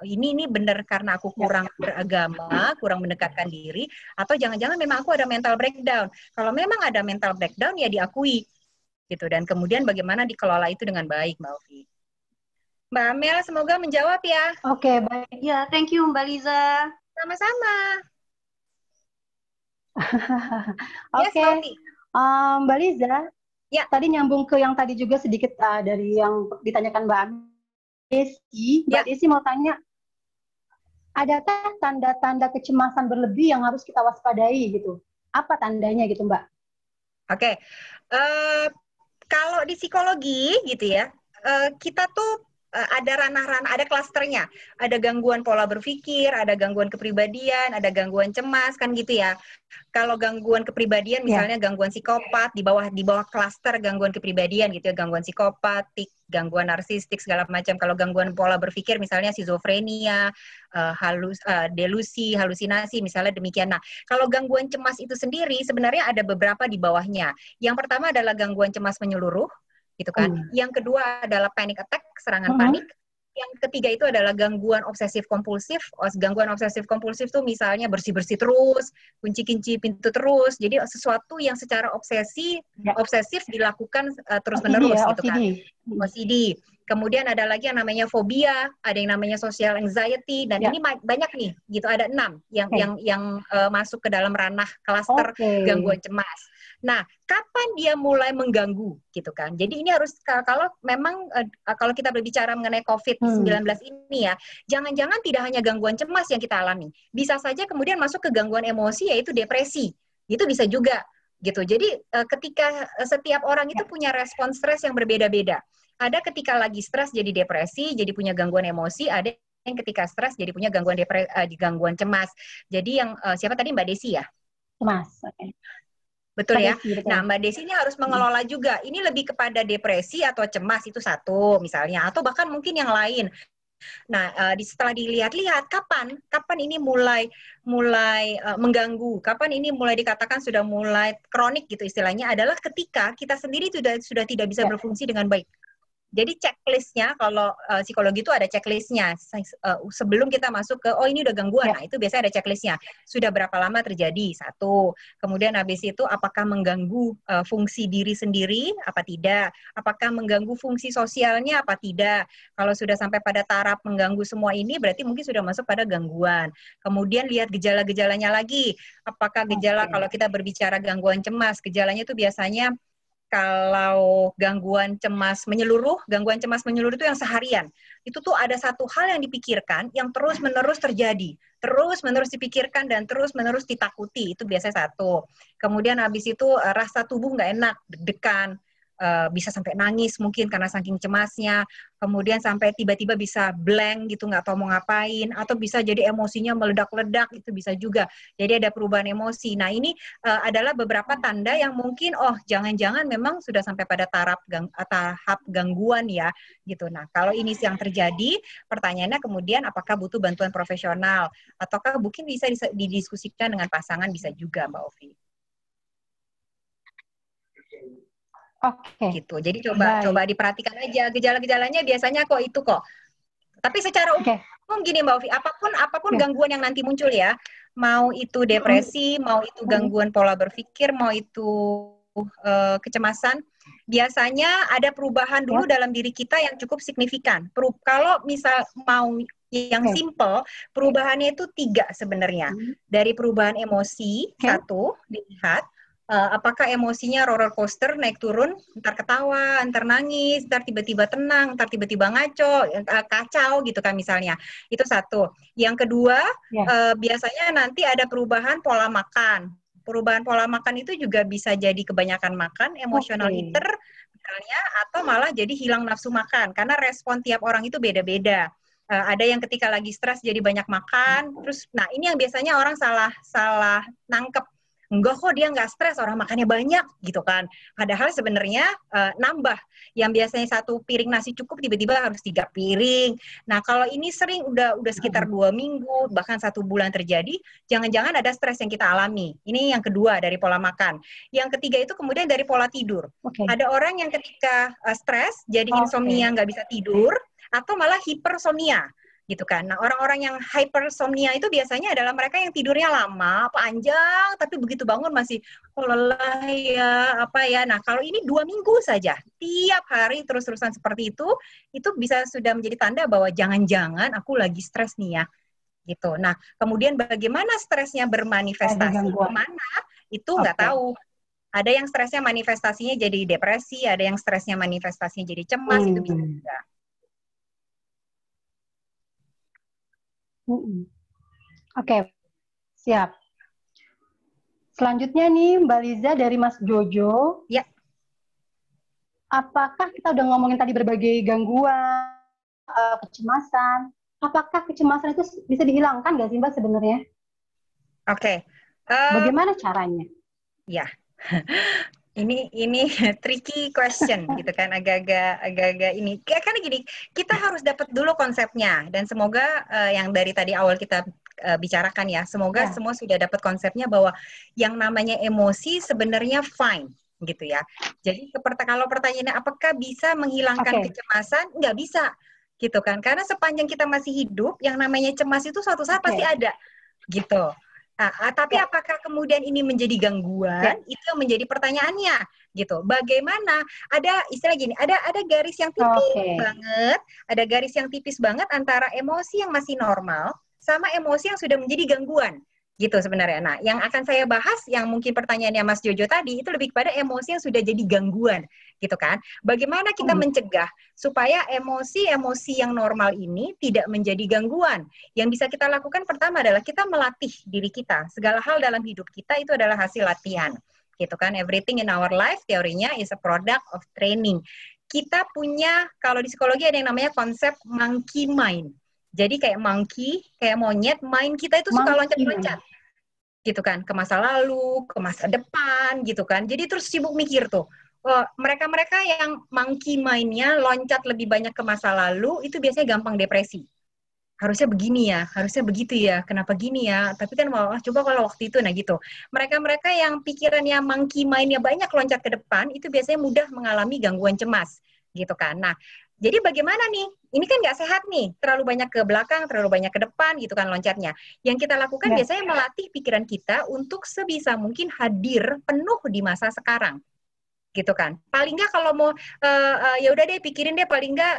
Ini benar karena aku kurang beragama, kurang mendekatkan diri, atau jangan-jangan memang aku ada mental breakdown. Kalau memang ada mental breakdown ya diakui gitu, dan kemudian bagaimana dikelola itu dengan baik, Mbak Ovi. Mbak Amel, semoga menjawab ya. Oke, baik. Ya, thank you Mbak Liza. Sama-sama. Oke, Mbak Liza, ya. Tadi nyambung ke yang tadi juga sedikit dari yang ditanyakan Mbak Desi. Mbak Desi mau tanya, adakah tanda-tanda kecemasan berlebih yang harus kita waspadai gitu? Apa tandanya gitu, Mbak? Oke, kalau di psikologi gitu ya, kita tuh ada ranah-ranah, ada klasternya, ada gangguan pola berpikir, ada gangguan kepribadian, ada gangguan cemas kan gitu ya. Kalau gangguan kepribadian misalnya gangguan psikopat di bawah klaster gangguan kepribadian gitu ya, gangguan psikopatik, gangguan narsistik segala macam. Kalau gangguan pola berpikir misalnya skizofrenia, delusi, halusinasi misalnya demikian. Nah, kalau gangguan cemas itu sendiri sebenarnya ada beberapa di bawahnya. Yang pertama adalah gangguan cemas menyeluruh. gitu kan. Yang kedua adalah panic attack, serangan panik. Yang ketiga itu adalah gangguan obsesif kompulsif. Gangguan obsesif kompulsif tuh misalnya bersih-bersih terus, kunci-kunci pintu terus. Jadi sesuatu yang secara obsesif dilakukan terus-menerus OCD, gitu kan. OCD. Kemudian ada lagi yang namanya fobia, ada yang namanya social anxiety, dan ini banyak nih, gitu. Ada 6 yang masuk ke dalam ranah klaster gangguan cemas. Nah, kapan dia mulai mengganggu, gitu kan? Jadi ini harus, kalau memang kalau kita berbicara mengenai COVID-19 ini ya, jangan-jangan tidak hanya gangguan cemas yang kita alami, bisa saja kemudian masuk ke gangguan emosi, yaitu depresi. Itu bisa juga, gitu. Jadi ketika setiap orang itu punya respon stres yang berbeda-beda. Ada ketika lagi stres jadi depresi, jadi punya gangguan emosi, ada yang ketika stres jadi punya gangguan cemas. Jadi yang siapa tadi, Mbak Desi ya? Cemas. Betul ya. Nah, Mbak Desi ini harus mengelola juga. Ini lebih kepada depresi atau cemas itu satu misalnya, atau bahkan mungkin yang lain. Nah, setelah dilihat-lihat kapan ini mulai mengganggu, kapan ini mulai dikatakan sudah mulai kronik gitu istilahnya, adalah ketika kita sendiri sudah tidak bisa berfungsi dengan baik. Jadi checklistnya, kalau psikologi itu ada checklistnya. Sebelum kita masuk ke, ini udah gangguan, nah itu biasanya ada checklistnya. Sudah berapa lama terjadi? 1. Kemudian habis itu, apakah mengganggu fungsi diri sendiri? Apa tidak? Apakah mengganggu fungsi sosialnya? Apa tidak? Kalau sudah sampai pada taraf mengganggu semua ini, berarti mungkin sudah masuk pada gangguan. Kemudian lihat gejala-gejalanya lagi. Apakah gejala, kalau kita berbicara gangguan cemas, gejalanya itu biasanya, kalau gangguan cemas menyeluruh itu yang seharian. Itu tuh ada satu hal yang dipikirkan, yang terus-menerus terjadi. Terus-menerus dipikirkan dan terus-menerus ditakuti. Itu biasanya 1. Kemudian habis itu rasa tubuh nggak enak, deg-degan. Bisa sampai nangis mungkin karena saking cemasnya. Kemudian sampai tiba-tiba bisa blank gitu, nggak tahu mau ngapain. Atau bisa jadi emosinya meledak-ledak, itu bisa juga. Jadi ada perubahan emosi. Nah, ini adalah beberapa tanda yang mungkin, jangan-jangan memang sudah sampai pada tahap gangguan ya, gitu. Nah, kalau ini yang terjadi, pertanyaannya kemudian apakah butuh bantuan profesional, ataukah mungkin bisa didiskusikan dengan pasangan, bisa juga, Mbak Ovi. Gitu. Jadi coba diperhatikan aja gejala-gejalanya, biasanya kok itu kok. Tapi secara umum gini Mbak Ovi, apapun gangguan yang nanti muncul ya, mau itu depresi, mau itu gangguan pola berpikir, mau itu kecemasan, biasanya ada perubahan dulu dalam diri kita yang cukup signifikan. Kalau misal mau yang simple, perubahannya itu 3 sebenarnya. Dari perubahan emosi, 1, dilihat. Apakah emosinya roller coaster, naik turun, ntar ketawa, ntar nangis, ntar tiba-tiba tenang, ntar tiba-tiba ngaco, kacau gitu kan misalnya. Itu 1. Yang kedua, biasanya nanti ada perubahan pola makan. Perubahan pola makan itu juga bisa jadi kebanyakan makan, emotional eater misalnya, atau malah jadi hilang nafsu makan. Karena respon tiap orang itu beda-beda. Ada yang ketika lagi stres jadi banyak makan, terus, nah ini yang biasanya orang salah nangkep. Enggak kok, dia nggak stres, orang makannya banyak gitu kan. Padahal sebenarnya nambah. Yang biasanya 1 piring nasi cukup tiba-tiba harus 3 piring. Nah kalau ini sering udah sekitar 2 minggu, bahkan 1 bulan terjadi, jangan-jangan ada stres yang kita alami. Ini yang kedua dari pola makan. Yang ketiga itu kemudian dari pola tidur. Ada orang yang ketika stres jadi insomnia, nggak bisa tidur, atau malah hipersomnia. Gitu kan. Nah, orang-orang yang hypersomnia itu biasanya adalah mereka yang tidurnya lama, panjang, tapi begitu bangun masih lelah ya, apa ya. Nah, kalau ini 2 minggu saja, tiap hari terus-terusan seperti itu bisa sudah menjadi tanda bahwa jangan-jangan aku lagi stres nih ya. Gitu. Nah, kemudian bagaimana stresnya bermanifestasi kemana, itu nggak tahu. Ada yang stresnya manifestasinya jadi depresi, ada yang stresnya manifestasinya jadi cemas, itu bisa juga. Oke, siap. Selanjutnya nih Mbak Liza dari Mas Jojo. Ya. Apakah kita udah ngomongin tadi berbagai gangguan, kecemasan, apakah kecemasan itu bisa dihilangkan nggak sih Mbak sebenarnya? Oke. Bagaimana caranya? Ya. Ini tricky question gitu kan, agak-agak ini. Karena gini, kita harus dapat dulu konsepnya, dan semoga yang dari tadi awal kita bicarakan ya, semoga semua sudah dapat konsepnya bahwa yang namanya emosi sebenarnya fine gitu ya. Jadi kalau pertanyaannya apakah bisa menghilangkan Oke. kecemasan? Nggak bisa, gitu kan? Karena sepanjang kita masih hidup, yang namanya cemas itu suatu saat pasti Oke. ada, gitu. Nah, tapi Ya. apakah kemudian ini menjadi gangguan? Ya. Itu yang menjadi pertanyaannya, gitu. Bagaimana? Ada istilah gini, ada garis yang tipis Oke. banget, ada garis yang tipis banget antara emosi yang masih normal sama emosi yang sudah menjadi gangguan, gitu sebenarnya. Nah, yang akan saya bahas, yang mungkin pertanyaannya Mas Jojo tadi, itu lebih kepada emosi yang sudah jadi gangguan, gitu kan. Bagaimana kita mencegah supaya emosi-emosi yang normal ini tidak menjadi gangguan? Yang bisa kita lakukan pertama adalah kita melatih diri kita. Segala hal dalam hidup kita itu adalah hasil latihan, gitu kan. Everything in our life, teorinya is a product of training. Kita punya, kalau di psikologi ada yang namanya konsep monkey mind. Jadi kayak monkey, kayak monyet, mind kita itu suka Monkey loncat-loncat, gitu kan, ke masa lalu, ke masa depan, gitu kan. Jadi terus sibuk mikir tuh. Mereka-mereka yang monkey mind-nya loncat lebih banyak ke masa lalu, itu biasanya gampang depresi. Harusnya begini ya, harusnya begitu ya, kenapa gini ya, tapi kan coba kalau waktu itu, nah gitu. Mereka-mereka yang pikirannya monkey mind-nya banyak loncat ke depan, itu biasanya mudah mengalami gangguan cemas, gitu kan. Nah, jadi bagaimana nih? Ini kan nggak sehat nih, terlalu banyak ke belakang, terlalu banyak ke depan, gitu kan loncatnya. Yang kita lakukan Ya. biasanya melatih pikiran kita untuk sebisa mungkin hadir penuh di masa sekarang, gitu kan. Paling nggak kalau mau ya udah deh pikirin deh, paling nggak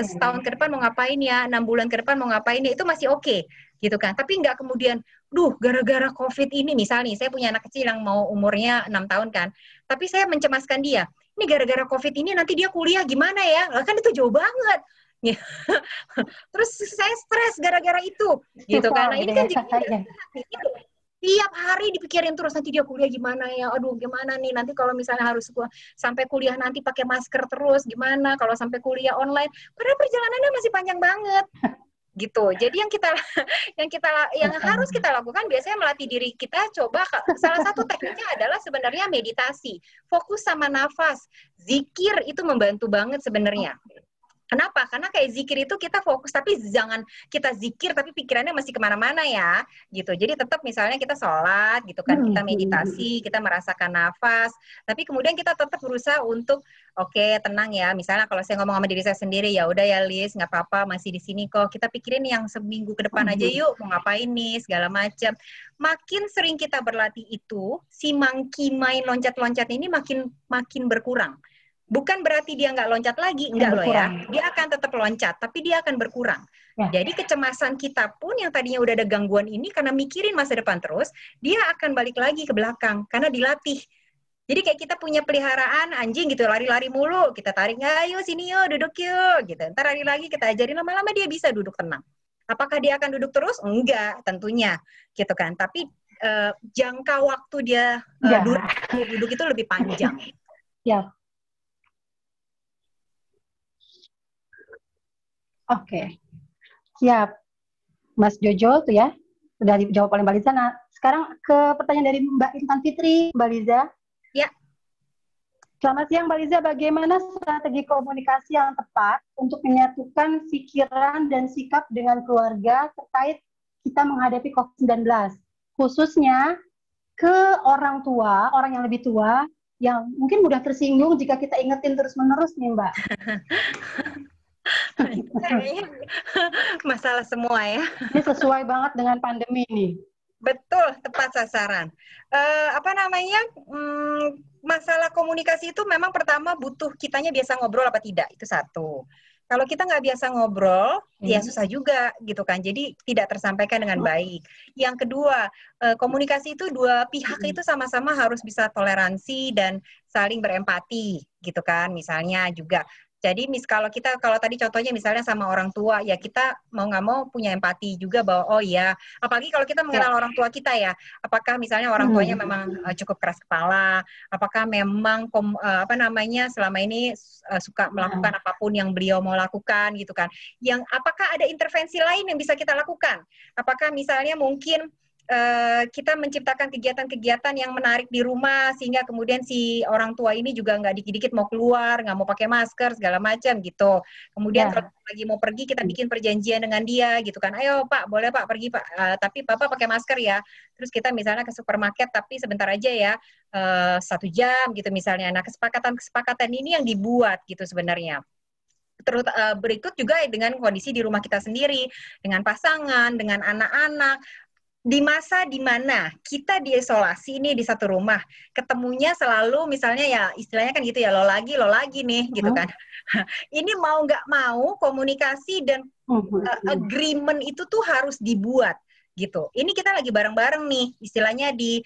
setahun ke depan mau ngapain ya, 6 bulan ke depan mau ngapain ya, itu masih oke, gitu kan. Tapi nggak kemudian, duh gara-gara COVID ini, misalnya saya punya anak kecil yang mau umurnya 6 tahun kan, tapi saya mencemaskan dia, ini gara-gara COVID ini nanti dia kuliah gimana ya, kan itu jauh banget. Terus saya stres gara-gara itu, gitu kan. Wow, Nah ini gitu kan ya. jadi nggak Ya. sehat nih. Tiap hari dipikirin terus, nanti dia kuliah gimana ya, aduh gimana nih, nanti kalau misalnya harus sampai kuliah nanti pakai masker terus gimana, kalau sampai kuliah online, padahal perjalanannya masih panjang banget, gitu. Jadi yang harus kita lakukan biasanya melatih diri kita. Coba, salah satu tekniknya adalah sebenarnya meditasi, fokus sama nafas, zikir itu membantu banget sebenarnya. Kenapa? Karena kayak zikir itu kita fokus, tapi jangan kita zikir tapi pikirannya masih kemana-mana ya, gitu. Jadi tetap misalnya kita sholat, gitu kan, kita meditasi, kita merasakan nafas, tapi kemudian kita tetap berusaha untuk oke, tenang ya. Misalnya kalau saya ngomong sama diri saya sendiri, ya udah ya Liz, nggak apa-apa, masih di sini kok. Kita pikirin yang seminggu ke depan aja yuk, mau ngapain nih, segala macam. Makin sering kita berlatih itu, si monkey mind loncat-loncat ini makin berkurang. Bukan berarti dia nggak loncat lagi, enggak loh ya. Dia akan tetap loncat, tapi dia akan berkurang. Ya. Jadi kecemasan kita pun yang tadinya udah ada gangguan ini, karena mikirin masa depan terus, dia akan balik lagi ke belakang, karena dilatih. Jadi kayak kita punya peliharaan anjing gitu, lari-lari mulu, kita tarik, ayo sini yuk, duduk yuk, gitu. Ntar lari lagi, kita ajarin, lama-lama dia bisa duduk tenang. Apakah dia akan duduk terus? Enggak, tentunya, gitu kan. Tapi jangka waktu dia duduk itu lebih panjang. Ya. Oke, siap. Mas Jojo tuh ya, sudah dijawab oleh Mbak Liza. Nah, sekarang ke pertanyaan dari Mbak Intan Fitri, Mbak Liza. Ya. Selamat siang Mbak Liza, bagaimana strategi komunikasi yang tepat untuk menyatukan pikiran dan sikap dengan keluarga terkait kita menghadapi COVID-19, khususnya ke orang tua, orang yang lebih tua, yang mungkin mudah tersinggung jika kita ingetin terus-menerus nih Mbak. Kayaknya masalah semua ya. Ini sesuai banget dengan pandemi nih. Betul, tepat sasaran. Masalah komunikasi itu memang pertama butuh kitanya biasa ngobrol apa tidak, itu satu. Kalau kita nggak biasa ngobrol, ya susah juga gitu kan. Jadi tidak tersampaikan dengan baik. Yang kedua, komunikasi itu dua pihak itu sama-sama harus bisa toleransi dan saling berempati gitu kan. Misalnya juga. Jadi kalau tadi contohnya misalnya sama orang tua, ya kita mau nggak mau punya empati juga bahwa oh ya, apalagi kalau kita mengenal orang tua kita ya, apakah misalnya orang tuanya memang cukup keras kepala, apakah memang selama ini suka melakukan apapun yang beliau mau lakukan gitu kan. Yang apakah ada intervensi lain yang bisa kita lakukan? Apakah misalnya mungkin kita menciptakan kegiatan-kegiatan yang menarik di rumah sehingga kemudian si orang tua ini juga nggak dikit-dikit mau keluar, nggak mau pakai masker segala macam gitu. Kemudian kalau lagi mau pergi kita bikin perjanjian dengan dia gitu kan. Ayo Pak, boleh Pak pergi Pak, tapi Bapak pakai masker ya. Terus kita misalnya ke supermarket tapi sebentar aja ya. 1 jam gitu misalnya. Nah, kesepakatan ini yang dibuat gitu sebenarnya. Terus berikut juga dengan kondisi di rumah kita sendiri, dengan pasangan, dengan anak-anak. Di masa di mana kita diisolasi ini di satu rumah, ketemunya selalu misalnya ya istilahnya kan gitu ya, lo lagi nih gitu kan. Ini mau nggak mau komunikasi dan agreement itu tuh harus dibuat gitu. Ini kita lagi bareng-bareng nih, istilahnya di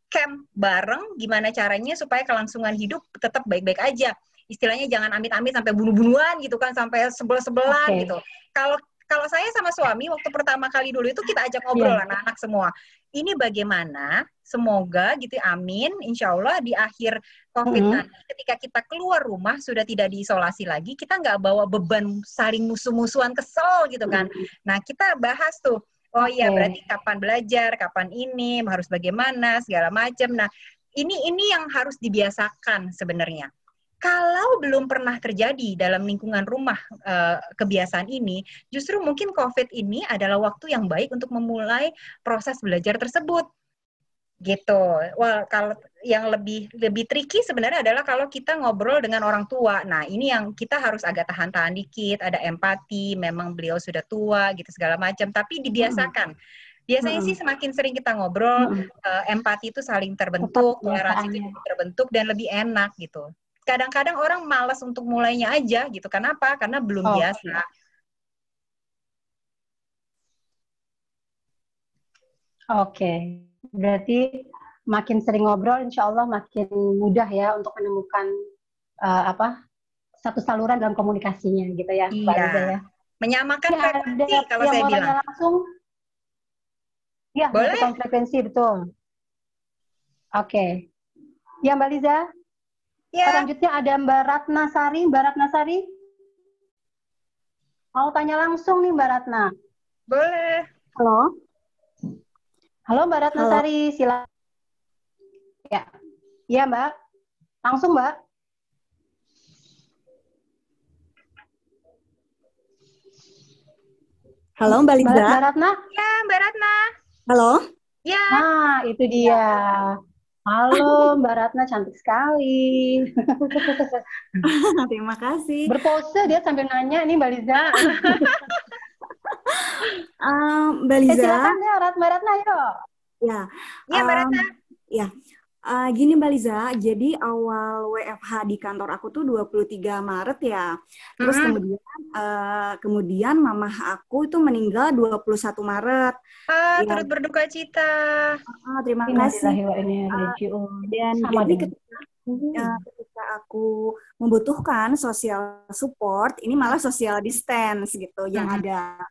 camp bareng, gimana caranya supaya kelangsungan hidup tetap baik-baik aja. Istilahnya jangan amit-amit sampai bunuh-bunuhan gitu kan, sampai sebel-sebelan gitu. Kalau saya sama suami waktu pertama kali dulu itu kita ajak ngobrol anak-anak semua. Ini bagaimana? Semoga gitu, amin. Insya Allah di akhir COVID nanti ketika kita keluar rumah sudah tidak diisolasi lagi, kita nggak bawa beban saling musuh-musuhan kesel gitu kan. Nah kita bahas tuh, oh iya berarti kapan belajar, kapan ini, harus bagaimana, segala macam. Nah ini yang harus dibiasakan sebenarnya. Kalau belum pernah terjadi dalam lingkungan rumah kebiasaan ini, justru mungkin COVID ini adalah waktu yang baik untuk memulai proses belajar tersebut. Gitu. Wah, kalau yang lebih tricky sebenarnya adalah kalau kita ngobrol dengan orang tua. Nah, ini yang kita harus agak tahan-tahan dikit, ada empati, memang beliau sudah tua gitu segala macam, tapi dibiasakan. Biasanya sih semakin sering kita ngobrol, empati itu saling terbentuk, toleransi itu terbentuk dan lebih enak gitu. Kadang-kadang orang malas untuk mulainya aja gitu. Kenapa? Karena belum biasa. Oke. Berarti makin sering ngobrol, insya Allah makin mudah ya untuk menemukan satu saluran dalam komunikasinya gitu ya, Mbak Liza ya. Menyamakan frekuensi kalau saya bilang. Langsung, ya, menyamakan frekuensi betul. Oke. Ya Mbak Liza. Ya. Selanjutnya ada Mbak Ratna Sari. Mbak Ratna Sari. Mau tanya langsung nih Mbak Ratna. Boleh. Halo. Halo Mbak Ratna Sari, silakan. Ya. Iya Mbak. Langsung Mbak. Halo Mbak Liza. Mbak Ratna? Ya Mbak Ratna. Halo. Ya. Nah, itu dia. Halo Mbak Ratna, cantik sekali. Terima kasih. Berpose dia sambil nanya nih Mbak Liza. Mbak Liza. Silakan ya Mbak Ratna, yuk. Ya. Ya Mbak Ratna. Ya. Gini Mbak Liza, jadi awal WFH di kantor aku tuh 23 Maret ya. Terus kemudian mamah aku itu meninggal 21 Maret. Ya. Turut berduka cita. Terima kasih. Dan jadi ketika aku membutuhkan social support, ini malah social distance gitu yang ada.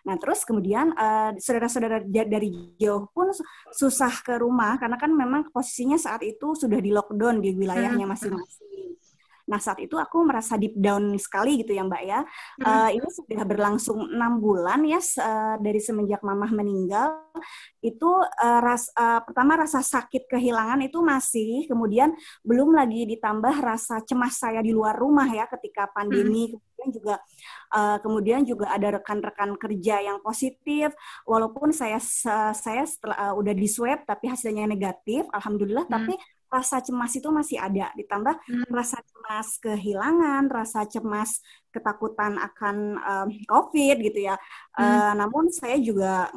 Nah, terus kemudian saudara-saudara dari jauh pun susah ke rumah karena kan memang posisinya saat itu sudah di lockdown di wilayahnya masing-masing. Nah, saat itu aku merasa deep down sekali gitu ya Mbak ya. Ini sudah berlangsung 6 bulan ya dari semenjak mamah meninggal. Itu pertama rasa sakit kehilangan itu masih, kemudian belum lagi ditambah rasa cemas saya di luar rumah ya ketika pandemi. Kemudian juga ada rekan-rekan kerja yang positif, walaupun saya setelah udah di swab tapi hasilnya negatif, alhamdulillah. Tapi rasa cemas itu masih ada, ditambah rasa cemas kehilangan, rasa cemas ketakutan akan COVID gitu ya. Namun saya juga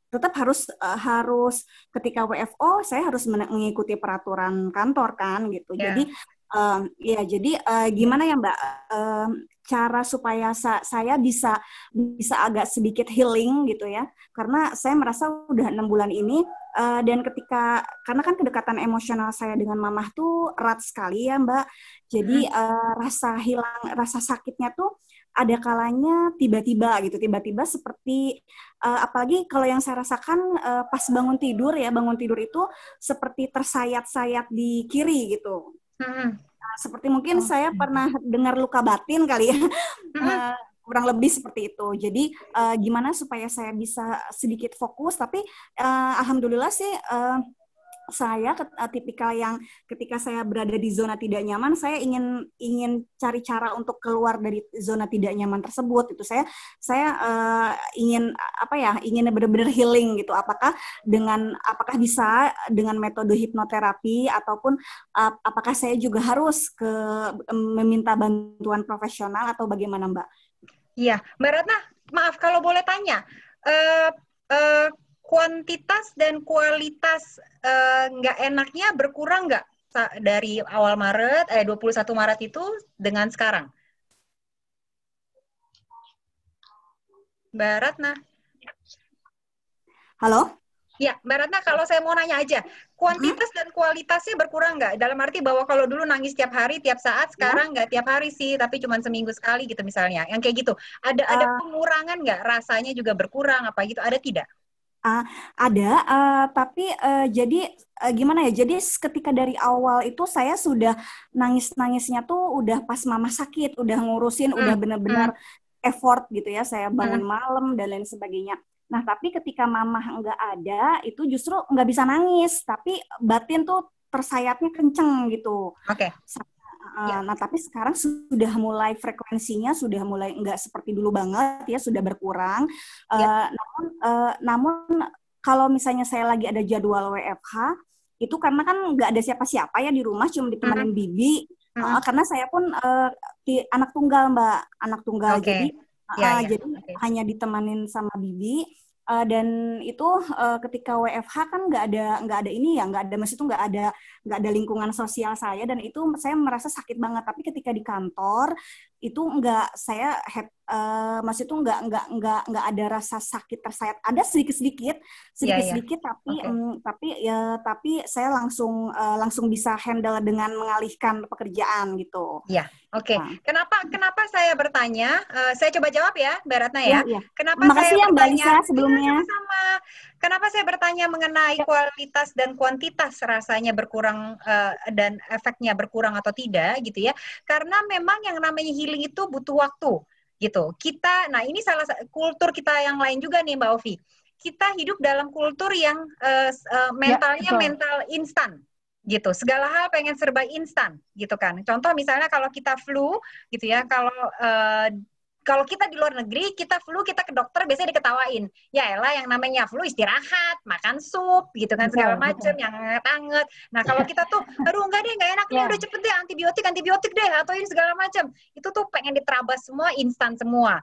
tetap harus ketika WFO saya harus mengikuti peraturan kantor kan gitu. Jadi gimana ya Mbak, cara supaya saya bisa agak sedikit healing gitu ya, karena saya merasa udah 6 bulan ini dan karena kan kedekatan emosional saya dengan mamah tuh erat sekali ya Mbak, jadi rasa sakitnya tuh ada kalanya tiba-tiba seperti apalagi kalau yang saya rasakan pas bangun tidur itu seperti tersayat-sayat di kiri gitu. Seperti mungkin saya pernah dengar luka batin kali ya, kurang lebih seperti itu. Jadi gimana supaya saya bisa sedikit fokus, tapi alhamdulillah sih saya tipikal yang ketika saya berada di zona tidak nyaman, saya ingin cari cara untuk keluar dari zona tidak nyaman tersebut. Itu saya ingin apa ya, ingin benar-benar healing gitu. Apakah bisa dengan metode hipnoterapi ataupun apakah saya juga harus meminta bantuan profesional atau bagaimana, Mbak? Iya, Mbak Ratna, maaf kalau boleh tanya, eh, eh, kuantitas dan kualitas nggak enaknya berkurang nggak dari awal Maret, 21 Maret itu dengan sekarang? Mbak Ratna? Halo? Ya, Mbak Ratna, kalau saya mau nanya aja, kuantitas dan kualitasnya berkurang nggak? Dalam arti bahwa kalau dulu nangis tiap hari, tiap saat, sekarang nggak tiap hari sih, tapi cuma seminggu sekali gitu misalnya. Yang kayak gitu. Ada pengurangan nggak? Rasanya juga berkurang apa gitu? Ada tidak? Ada, tapi jadi gimana ya? Jadi ketika dari awal itu saya sudah nangis-nangisnya tuh udah pas mama sakit, udah ngurusin, udah benar-benar effort gitu ya. Saya bangun malam dan lain sebagainya. Nah, tapi ketika mama nggak ada, itu justru nggak bisa nangis, tapi batin tuh tersayatnya kenceng gitu. Oke. Nah, tapi sekarang sudah mulai frekuensinya sudah mulai nggak seperti dulu banget ya, sudah berkurang. Namun kalau misalnya saya lagi ada jadwal WFH, itu karena kan nggak ada siapa-siapa ya di rumah, cuma ditemanin bibi. Karena saya pun anak tunggal, Mbak, anak tunggal. Jadi hanya ditemanin sama bibi. Dan itu ketika WFH kan nggak ada ini ya, maksud itu nggak ada lingkungan sosial saya, dan itu saya merasa sakit banget. Tapi ketika di kantor itu maksud itu nggak ada rasa sakit tersayat, ada sedikit tapi saya langsung bisa handle dengan mengalihkan pekerjaan gitu. Iya, oke. Kenapa saya bertanya? Saya coba jawab ya, Mbak Ratna ya. Kenapa Makasih saya ya Mbak bertanya? Lisa sebelumnya. Sama. Kenapa saya bertanya mengenai kualitas dan kuantitas rasanya berkurang dan efeknya berkurang atau tidak gitu ya? Karena memang yang namanya healing itu butuh waktu gitu. Nah ini salah kultur kita yang lain juga nih Mbak Ovi. Kita hidup dalam kultur yang mentalnya mental instan gitu, segala hal pengen serba instan gitu kan. Contoh misalnya kalau kita flu gitu ya, kalau kita di luar negeri, kita flu, kita ke dokter biasanya diketawain. Ya elah, yang namanya flu istirahat, makan sup gitu kan, segala macam yang hangat-hangat. Nah kalau kita tuh, aduh enggak deh, enggak enak nih, udah cepet deh antibiotik deh, atau ini segala macam. Itu tuh pengen diterabas semua, instan semua.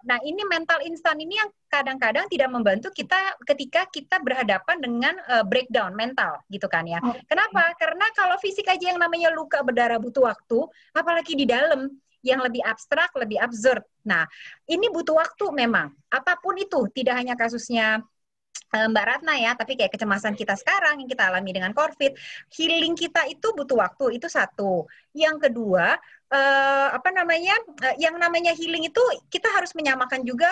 Nah ini mental instan ini yang kadang-kadang tidak membantu kita ketika kita berhadapan dengan breakdown mental gitu kan ya. Kenapa? Karena kalau fisik aja yang namanya luka berdarah butuh waktu, apalagi di dalam yang lebih abstrak, lebih absurd. Nah ini butuh waktu memang. Apapun itu, tidak hanya kasusnya Mbak Ratna ya, tapi kayak kecemasan kita sekarang yang kita alami dengan COVID, healing kita itu butuh waktu, itu satu. Yang kedua, yang namanya healing itu kita harus menyamakan juga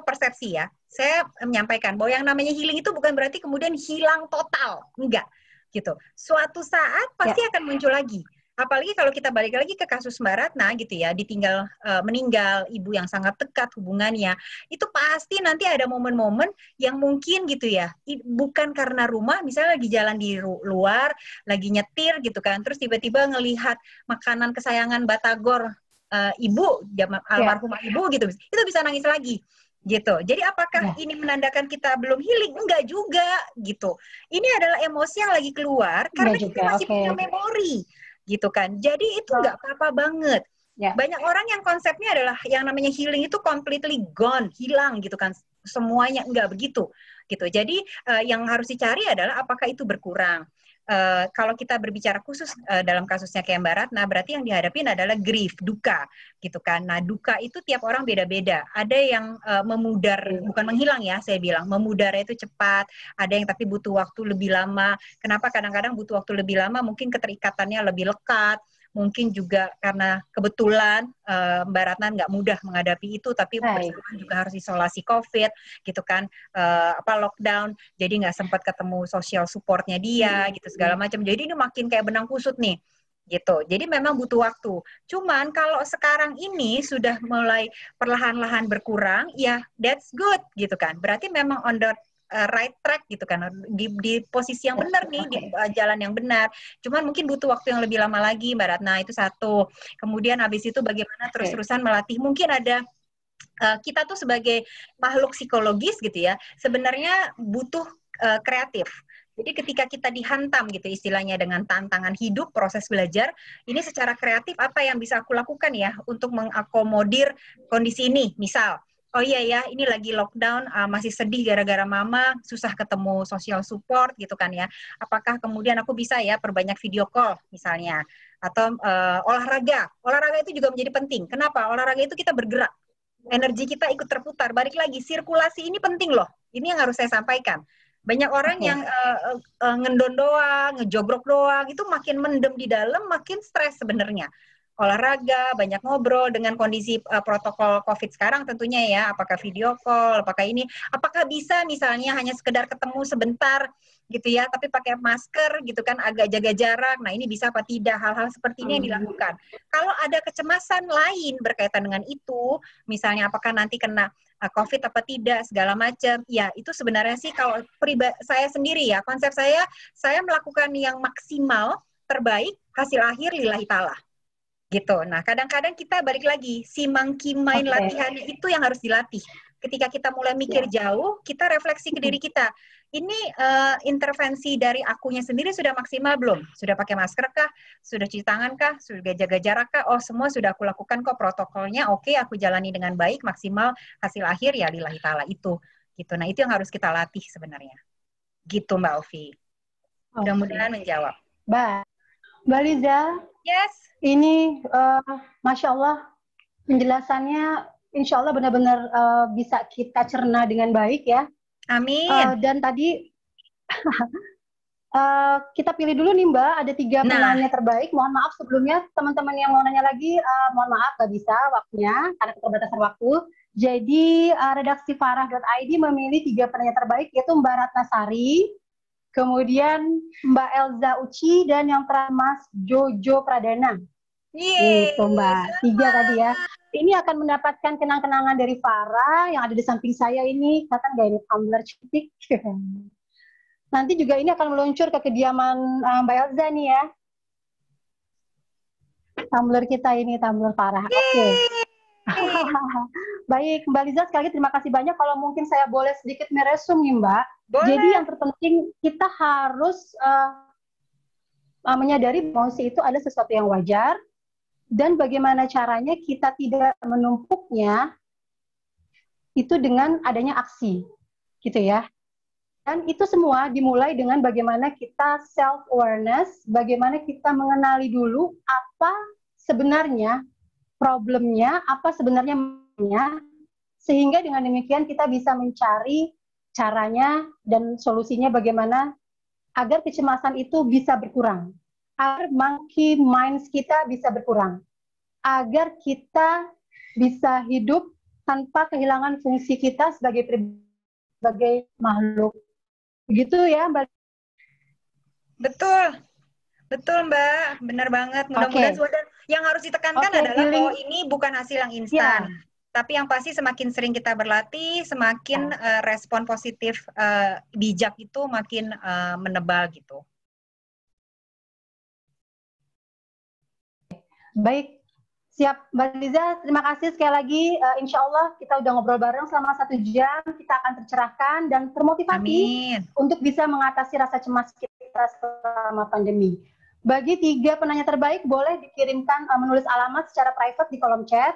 persepsi ya. Saya menyampaikan bahwa yang namanya healing itu bukan berarti kemudian hilang total, enggak gitu. Suatu saat pasti akan muncul lagi. Apalagi kalau kita balik lagi ke kasus Mbak Ratna gitu ya, ditinggal meninggal ibu yang sangat dekat hubungannya, itu pasti nanti ada momen-momen yang mungkin gitu ya, bukan karena rumah, misalnya lagi jalan di luar, lagi nyetir gitu kan, terus tiba-tiba ngelihat makanan kesayangan batagor ibu, almarhumah ibu gitu, itu bisa nangis lagi. Gitu. Jadi apakah ini menandakan kita belum healing? Enggak juga gitu. Ini adalah emosi yang lagi keluar karena kita masih punya memori gitu kan. Jadi itu nggak apa-apa banget. Banyak orang yang konsepnya adalah yang namanya healing itu completely gone, hilang gitu kan. Semuanya enggak begitu gitu. Jadi yang harus dicari adalah apakah itu berkurang. Kalau kita berbicara khusus dalam kasusnya kayak Mbak Ratna, berarti yang dihadapin adalah grief, duka, gitu kan. Nah, duka itu tiap orang beda-beda. Ada yang memudar, bukan menghilang ya, saya bilang, memudar itu cepat. Ada yang tapi butuh waktu lebih lama. Kenapa kadang-kadang butuh waktu lebih lama? Mungkin keterikatannya lebih lekat. Mungkin juga karena kebetulan Mbak Ratna nggak mudah menghadapi itu, tapi bersamaan juga harus isolasi COVID, gitu kan, lockdown, jadi nggak sempat ketemu social supportnya dia, gitu segala macam. Jadi ini makin kayak benang kusut nih, gitu. Jadi memang butuh waktu. Cuman kalau sekarang ini sudah mulai perlahan-lahan berkurang, ya that's good, gitu kan. Berarti memang on the right track gitu kan, di posisi yang benar nih, di jalan yang benar. Cuman mungkin butuh waktu yang lebih lama lagi, Mbak Ratna, itu satu. Kemudian habis itu bagaimana terus-terusan melatih. Mungkin ada kita tuh sebagai makhluk psikologis gitu ya, sebenarnya butuh kreatif. Jadi ketika kita dihantam gitu istilahnya dengan tantangan hidup, proses belajar, ini secara kreatif apa yang bisa aku lakukan ya untuk mengakomodir kondisi ini. Misal, oh iya ya, ini lagi lockdown, masih sedih gara-gara mama, susah ketemu social support gitu kan ya. Apakah kemudian aku bisa ya perbanyak video call misalnya. Atau olahraga. Olahraga itu juga menjadi penting. Kenapa? Olahraga itu kita bergerak. Energi kita ikut terputar. Balik lagi, sirkulasi ini penting loh. Ini yang harus saya sampaikan. Banyak orang yang ngendon doang, ngejogrok doang, itu makin mendem di dalam, makin stres sebenarnya. Olahraga, banyak ngobrol dengan kondisi protokol COVID sekarang tentunya ya, apakah video call, apakah ini, apakah bisa misalnya hanya sekedar ketemu sebentar gitu ya, tapi pakai masker gitu kan, agak jaga jarak. Nah ini bisa apa tidak, hal-hal seperti ini yang dilakukan. Kalau ada kecemasan lain berkaitan dengan itu, misalnya apakah nanti kena COVID apa tidak, segala macam, ya itu sebenarnya sih kalau saya sendiri ya, konsep saya melakukan yang maksimal, terbaik, hasil akhir lillahi ta'ala. Gitu. Nah, kadang-kadang kita balik lagi, si monkey mind latihannya itu yang harus dilatih. Ketika kita mulai mikir jauh, kita refleksi ke diri kita. Ini intervensi dari akunya sendiri sudah maksimal belum? Sudah pakai masker kah? Sudah cuci tangan kah? Sudah jaga jarak kah? Oh, semua sudah aku lakukan kok protokolnya. Oke, aku jalani dengan baik, maksimal, hasil akhir ya lillahi ta'ala itu. Gitu. Nah, itu yang harus kita latih sebenarnya. Gitu, Mbak Ovi. Mudah-mudahan menjawab. Mbak Liza. Yes. Ini, Masya Allah, penjelasannya insya Allah benar-benar bisa kita cerna dengan baik ya. Amin. Dan tadi kita pilih dulu nih Mbak, ada 3 penanya terbaik. Mohon maaf sebelumnya teman-teman yang mau nanya lagi, mohon maaf gak bisa waktunya karena keterbatasan waktu. Jadi redaksi farah.id memilih 3 penanya terbaik, yaitu Mbak Ratna Sari, kemudian Mbak Elza Uci, dan yang terakhir Mas Jojo Pradana. Itu Mbak, 3 tadi ya. Ini akan mendapatkan kenang-kenangan dari Farah yang ada di samping saya ini. Kelihatan gak ini tumbler cantik? Nanti juga ini akan meluncur ke kediaman Mbak Elza nih ya. Tumbler kita ini, tumbler Farah. Oke. Baik, Mbak Liza, sekali lagi terima kasih banyak. Kalau mungkin saya boleh sedikit meresum nih Mbak. Boleh. Jadi yang terpenting kita harus menyadari emosi itu ada sesuatu yang wajar, dan bagaimana caranya kita tidak menumpuknya itu dengan adanya aksi, gitu ya. Dan itu semua dimulai dengan bagaimana kita self-awareness, bagaimana kita mengenali dulu apa sebenarnya problemnya, apa sebenarnya, sehingga dengan demikian kita bisa mencari caranya dan solusinya bagaimana agar kecemasan itu bisa berkurang, agar monkey minds kita bisa berkurang, agar kita bisa hidup tanpa kehilangan fungsi kita sebagai makhluk. Begitu ya, Mbak? Betul. Betul, Mbak. Benar banget. Mudah-mudahan yang harus ditekankan adalah bahwa ini bukan hasil yang instan. Tapi yang pasti semakin sering kita berlatih, semakin respon positif bijak itu makin menebal gitu. Baik, siap Mbak Liza. Terima kasih sekali lagi. Insya Allah kita udah ngobrol bareng selama 1 jam. Kita akan tercerahkan dan termotivasi untuk bisa mengatasi rasa cemas kita selama pandemi. Bagi 3 penanya terbaik, boleh dikirimkan menulis alamat secara private di kolom chat.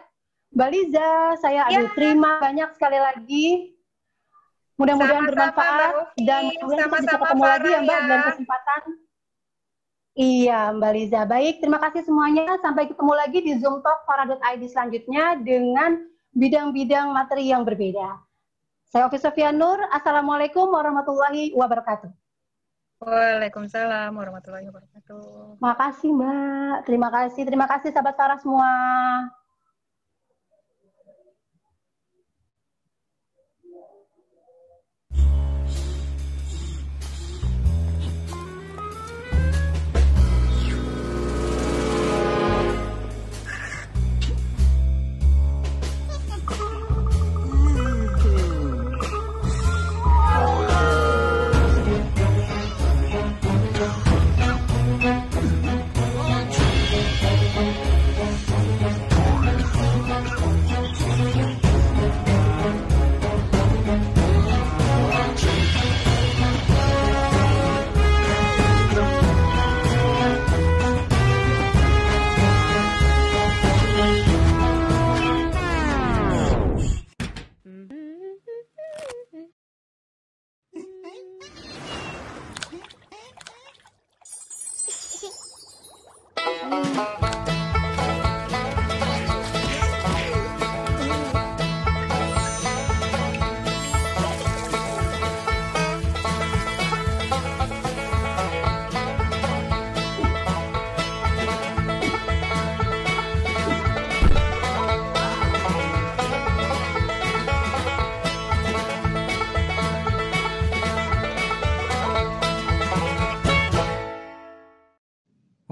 Mbak Liza, saya terima banyak sekali lagi. Mudah-mudahan bermanfaat dan mudah-mudahan kita bisa ketemu lagi ya Mbak dalam kesempatan. Iya Mbak Liza. Baik, terima kasih semuanya. Sampai ketemu lagi di Zoom Talk Farah.id selanjutnya dengan bidang-bidang materi yang berbeda. Saya Ovi Sofia Nur. Assalamualaikum warahmatullahi wabarakatuh. Waalaikumsalam warahmatullahi wabarakatuh. Makasih Mbak. Terima kasih sahabat Farah semua.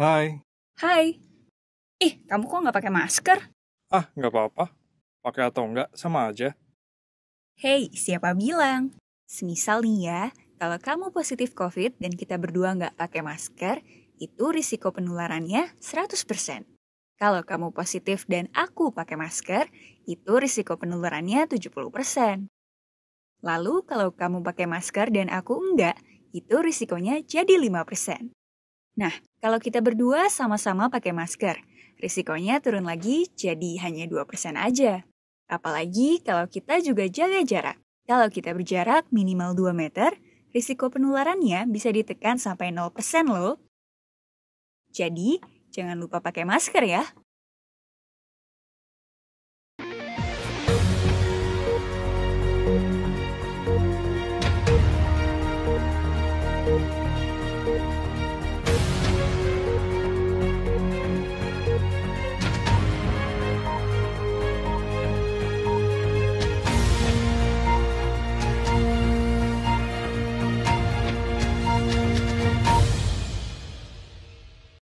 Hai. Hai. Ih, kamu kok nggak pakai masker? Ah, nggak apa-apa. Pakai atau nggak, sama aja. Hei, siapa bilang? Semisal nih ya, kalau kamu positif COVID dan kita berdua nggak pakai masker, itu risiko penularannya 100%. Kalau kamu positif dan aku pakai masker, itu risiko penularannya 70%. Lalu kalau kamu pakai masker dan aku enggak, itu risikonya jadi 5%. Nah, kalau kita berdua sama-sama pakai masker, risikonya turun lagi jadi hanya 2% aja. Apalagi kalau kita juga jaga jarak. Kalau kita berjarak minimal 2 meter, risiko penularannya bisa ditekan sampai 0% loh. Jadi, jangan lupa pakai masker ya.